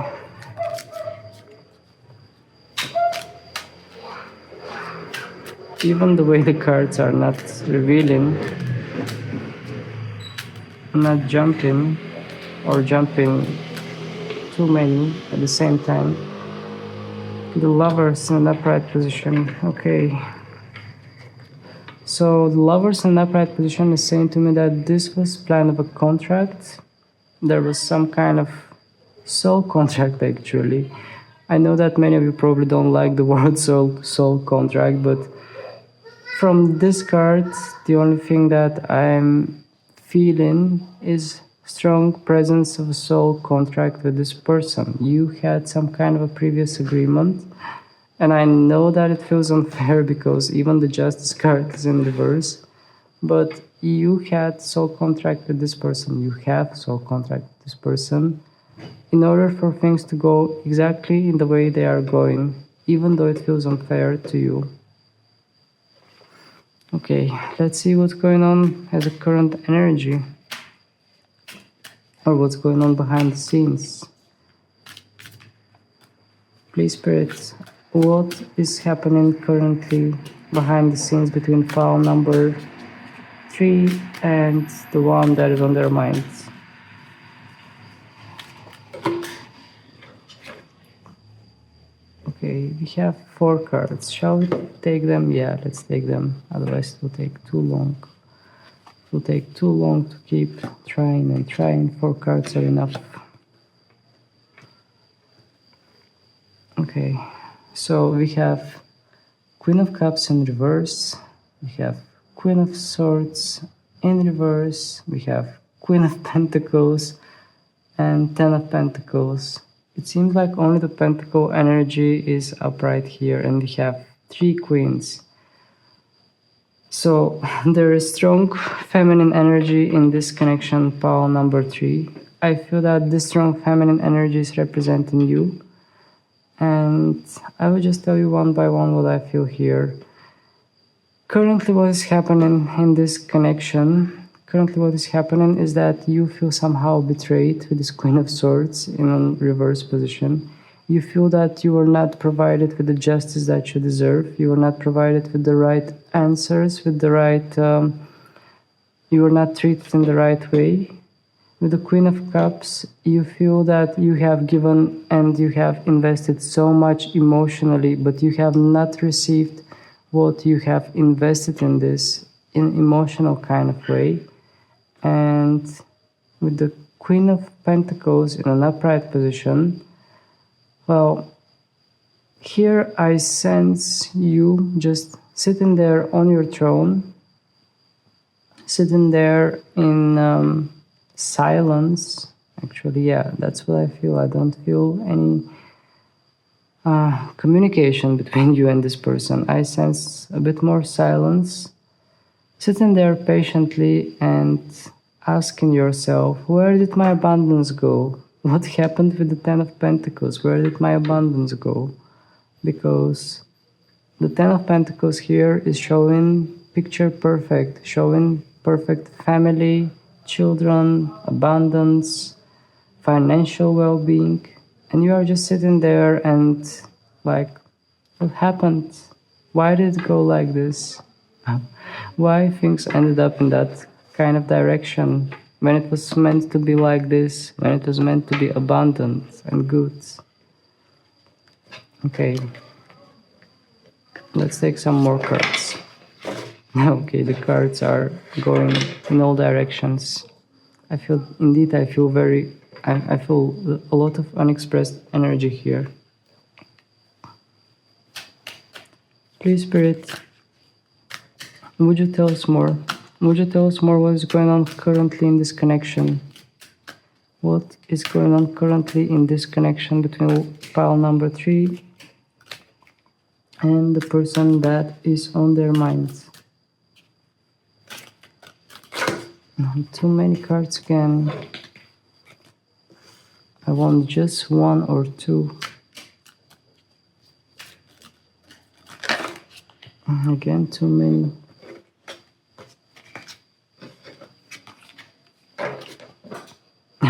Even the way the cards are not revealing, not jumping or jumping too many at the same time. The Lovers in an upright position. Okay. So the Lovers in an upright position is saying to me that this was plan of a contract. There was some kind of soul contract actually. I know that many of you probably don't like the word soul contract, but from this card, the only thing that I'm feeling is strong presence of a soul contract with this person. You had some kind of a previous agreement, and I know that it feels unfair because even the Justice card is in reverse, but you had soul contract with this person. You have soul contract with this person in order for things to go exactly in the way they are going, even though it feels unfair to you. Okay, let's see what's going on as a current energy, or what's going on behind the scenes. Please, Spirit, what is happening currently behind the scenes between file number 3 and the one that is on their minds? Okay, we have 4 cards. Shall we take them? Yeah, let's take them. Otherwise it will take too long. It will take too long to keep trying and trying. 4 cards are enough. Okay, so we have Queen of Cups in reverse. We have Queen of Swords in reverse. We have Queen of Pentacles and 10 of Pentacles. It seems like only the Pentacle energy is upright here, and we have 3 queens. So there is strong feminine energy in this connection, pile number 3. I feel that this strong feminine energy is representing you. And I will just tell you one by one what I feel here. Currently what is happening in this connection, is that you feel somehow betrayed with this Queen of Swords in a reverse position. You feel that you were not provided with the justice that you deserve. You were not provided with the right answers, with the right, you were not treated in the right way. With the Queen of Cups, you feel that you have given and you have invested so much emotionally, but you have not received what you have invested in this in emotional kind of way. And with the Queen of Pentacles in an upright position, well, here I sense you just sitting there on your throne, sitting there in silence. Actually, yeah, that's what I feel. I don't feel any communication between you and this person. I sense a bit more silence, sitting there patiently and asking yourself, where did my abundance go? What happened with the Ten of Pentacles? Where did my abundance go? Because the Ten of Pentacles here is showing picture perfect, showing perfect family, children, abundance, financial well-being, and you are just sitting there and like, what happened? Why did it go like this? Why things ended up in that kind of direction when it was meant to be like this, when it was meant to be abundant and good? Okay, let's take some more cards. Okay, the cards are going in all directions. I feel a lot of unexpressed energy here. Please, Spirit, would you tell us more? Would you tell us more what is going on currently in this connection? What is going on currently in this connection between pile number 3 and the person that is on their minds? Too many cards again. I want just one or two. Again, too many.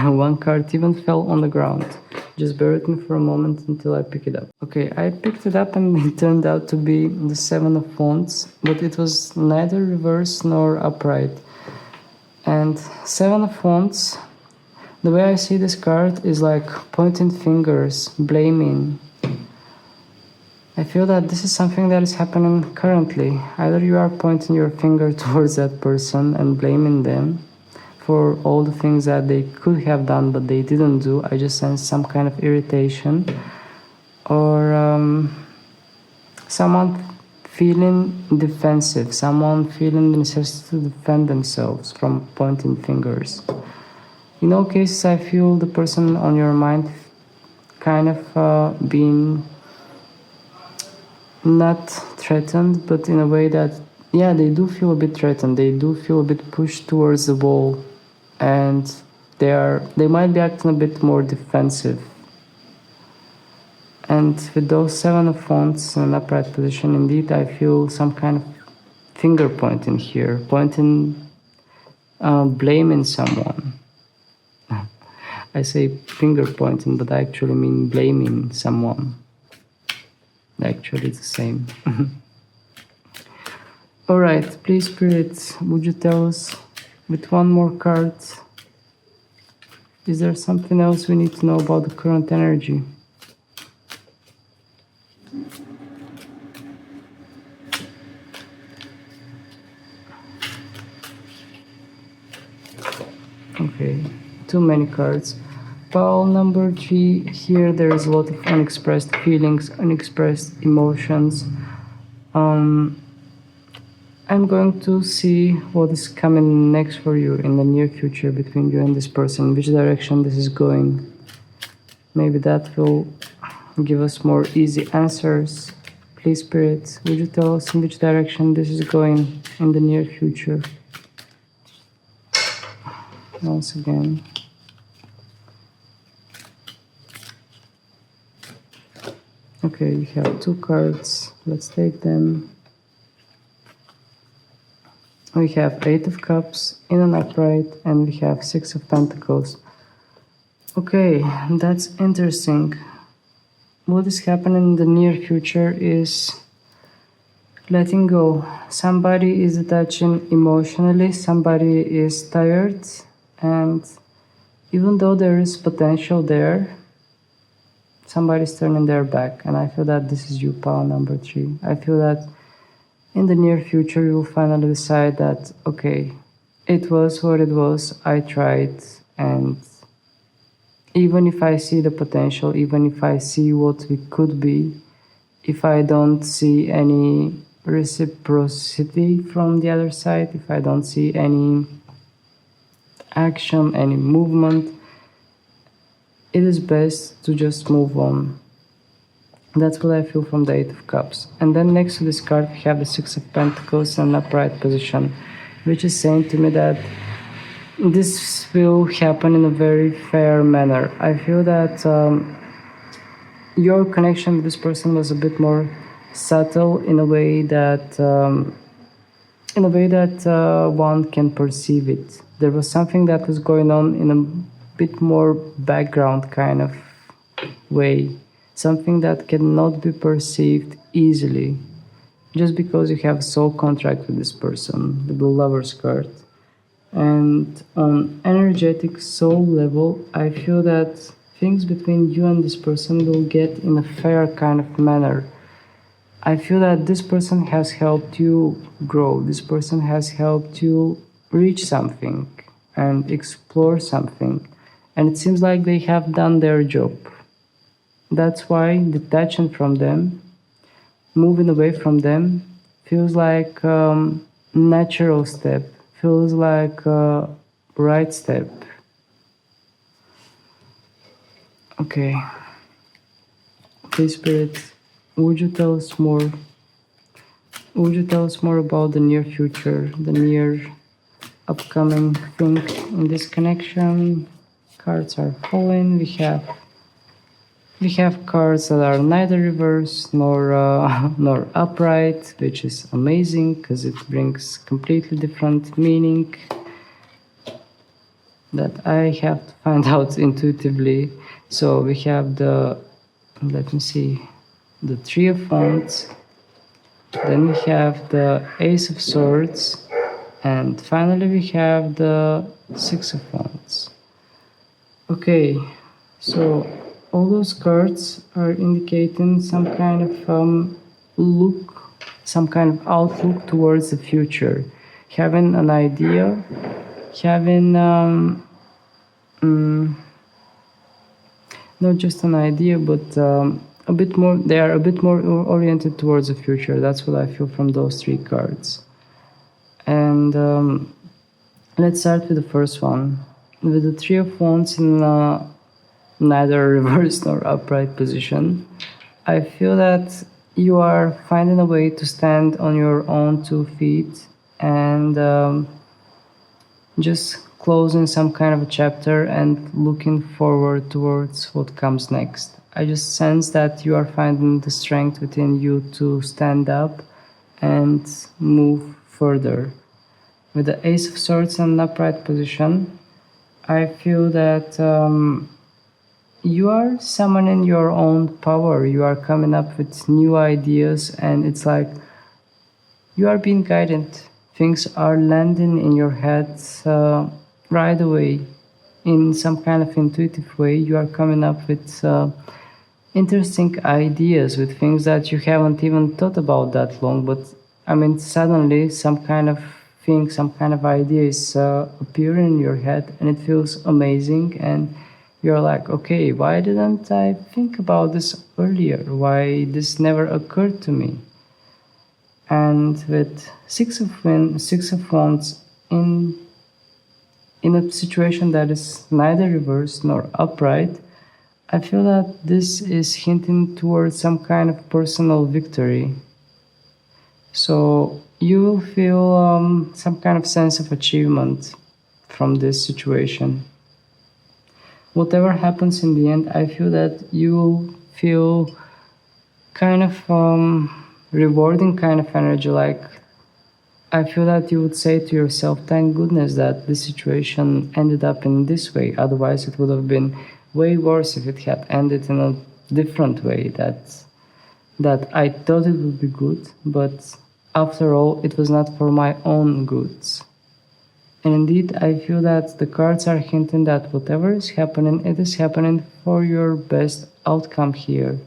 One card even fell on the ground. Just bear with me for a moment until I pick it up. Okay, I picked it up and it turned out to be the Seven of Wands, but it was neither reverse nor upright. And Seven of Wands, the way I see this card is like pointing fingers, blaming. I feel that this is something that is happening currently. Either you are pointing your finger towards that person and blaming them for all the things that they could have done but they didn't do. I just sense some kind of irritation. Or someone feeling defensive, someone feeling the necessity to defend themselves from pointing fingers. In all cases, I feel the person on your mind kind of being not threatened, but in a way that, yeah, they do feel a bit threatened. They do feel a bit pushed towards the wall, and they might be acting a bit more defensive. And with those Seven of Wands in an upright position, indeed, I feel some kind of finger pointing here, pointing, blaming someone. I say finger pointing, but I actually mean blaming someone. Actually, it's the same. Alright, please, Spirit, would you tell us with one more card, is there something else we need to know about the current energy? Okay, too many cards. Pile number 3, here there is a lot of unexpressed feelings, unexpressed emotions. I'm going to see what is coming next for you in the near future between you and this person, which direction this is going. Maybe that will give us more easy answers. Please, Spirit, would you tell us in which direction this is going in the near future? Once again. Okay, we have 2 cards. Let's take them. We have 8 of Cups in an upright, and we have 6 of Pentacles. Okay, that's interesting. what is happening in the near future is letting go. Somebody is attaching emotionally, somebody is tired, and even though there is potential there, somebody's turning their back. And I feel that this is you, pile number 3. I feel that in the near future you will finally decide that, okay, it was what it was, I tried, and even if I see the potential, even if I see what we could be, if I don't see any reciprocity from the other side, if I don't see any action, any movement, it is best to just move on. That's what I feel from the 8 of Cups. And then next to this card we have the 6 of Pentacles in an upright position, which is saying to me that this will happen in a very fair manner. I feel that your connection with this person was a bit more subtle in a way that one can perceive it. There was something that was going on in a bit more background kind of way, something that cannot be perceived easily, just because you have a soul contract with this person, the Blue Lover's card. And on energetic soul level, I feel that things between you and this person will get in a fair kind of manner. I feel that this person has helped you grow. This person has helped you reach something and explore something. And it seems like they have done their job. That's why detaching from them, moving away from them, feels like a natural step, feels like a right step. Okay. Okay, Spirit, would you tell us more? Would you tell us more about the near future, the near upcoming thing in this connection? Cards are falling. We have cards that are neither reverse nor nor upright, which is amazing because it brings completely different meaning that I have to find out intuitively. So we have the, let me see, the 3 of Wands, then we have the Ace of Swords, and finally we have the 6 of Wands. Okay, so all those cards are indicating some kind of look, some kind of outlook towards the future, having an idea, having not just an idea, but a bit more. They are a bit more oriented towards the future. That's what I feel from those 3 cards. And let's start with the first one, with the 3 of Wands in neither reverse nor upright position. I feel that you are finding a way to stand on your own 2 feet and just closing some kind of a chapter and looking forward towards what comes next. I just sense that you are finding the strength within you to stand up and move further. With the Ace of Swords in an upright position, I feel that you are summoning your own power. You are coming up with new ideas, and it's like you are being guided. Things are landing in your head right away in some kind of intuitive way. You are coming up with interesting ideas, with things that you haven't even thought about that long, but I mean suddenly some kind of thing, some kind of idea is appearing in your head, and it feels amazing, and you're like, okay, why didn't I think about this earlier? Why this never occurred to me? And with Six of Wands in a situation that is neither reversed nor upright, I feel that this is hinting towards some kind of personal victory. So you will feel some kind of sense of achievement from this situation. Whatever happens in the end, I feel that you will feel kind of rewarding kind of energy. Like, I feel that you would say to yourself, thank goodness that this situation ended up in this way. Otherwise, it would have been way worse if it had ended in a different way that I thought it would be good, but after all, it was not for my own goods. And indeed, I feel that the cards are hinting that whatever is happening, it is happening for your best outcome here.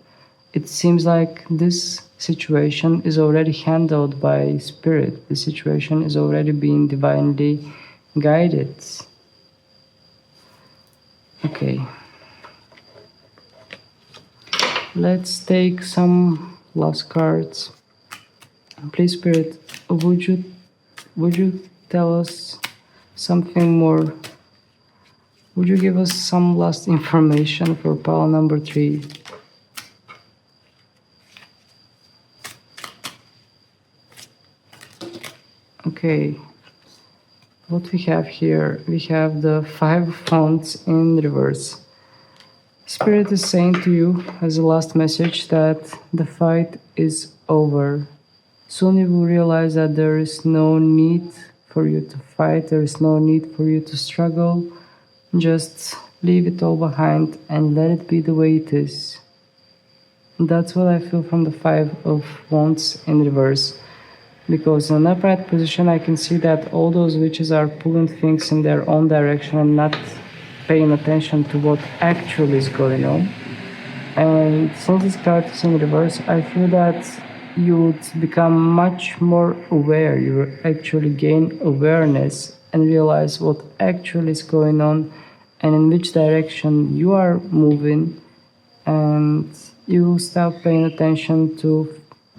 It seems like this situation is already handled by spirit. The situation is already being divinely guided. Okay. Let's take some last cards. Please, Spirit, would you tell us something more? Would you give us some last information for pile number 3? Okay. What we have here, we have the 5 of Wands in reverse. Spirit is saying to you as a last message that the fight is over. Soon you will realize that there is no need for you to fight, there is no need for you to struggle. Just leave it all behind and let it be the way it is. That's what I feel from the 5 of Wands in reverse. Because in an upright position I can see that all those witches are pulling things in their own direction and not paying attention to what actually is going on. And since this card is in reverse, I feel that you would become much more aware. You will actually gain awareness and realize what actually is going on and in which direction you are moving, and you will start paying attention to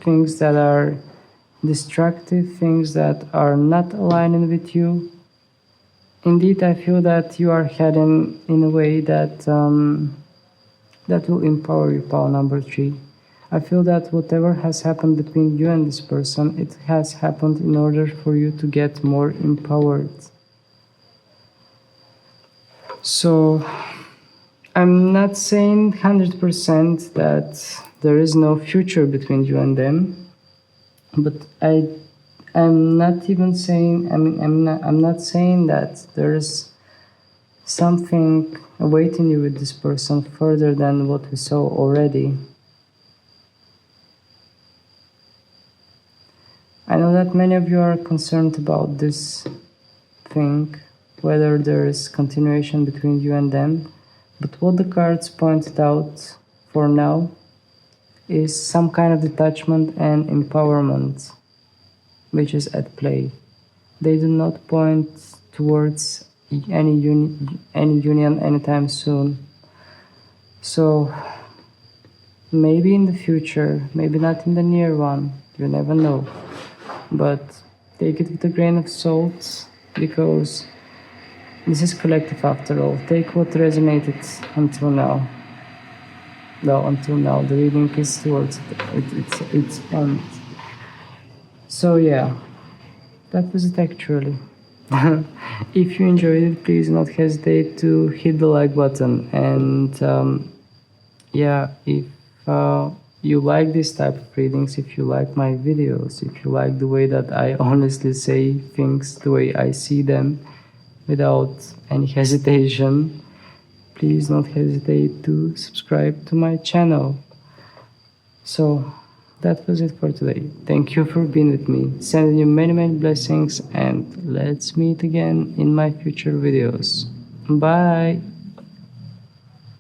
things that are destructive, things that are not aligning with you. Indeed, I feel that you are heading in a way that that will empower you, pile number 3. I feel that whatever has happened between you and this person, it has happened in order for you to get more empowered. So, I'm not saying 100% that there is no future between you and them, but I'm not even saying, I'm not saying that there is something awaiting you with this person further than what we saw already. I know that many of you are concerned about this thing, whether there is continuation between you and them, but what the cards pointed out for now is some kind of detachment and empowerment which is at play. They do not point towards any union anytime soon. So maybe in the future, maybe not in the near one, you never know. But take it with a grain of salt, because this is collective after all. Take what resonated until now. Well, until now, the reading is towards its end. So yeah, that was it actually. If you enjoyed it, please do not hesitate to hit the like button. And yeah, if you like this type of readings, if you like my videos, if you like the way that I honestly say things the way I see them without any hesitation, please don't hesitate to subscribe to my channel. So that was it for today. Thank you for being with me. Sending you many, many blessings, and let's meet again in my future videos. Bye.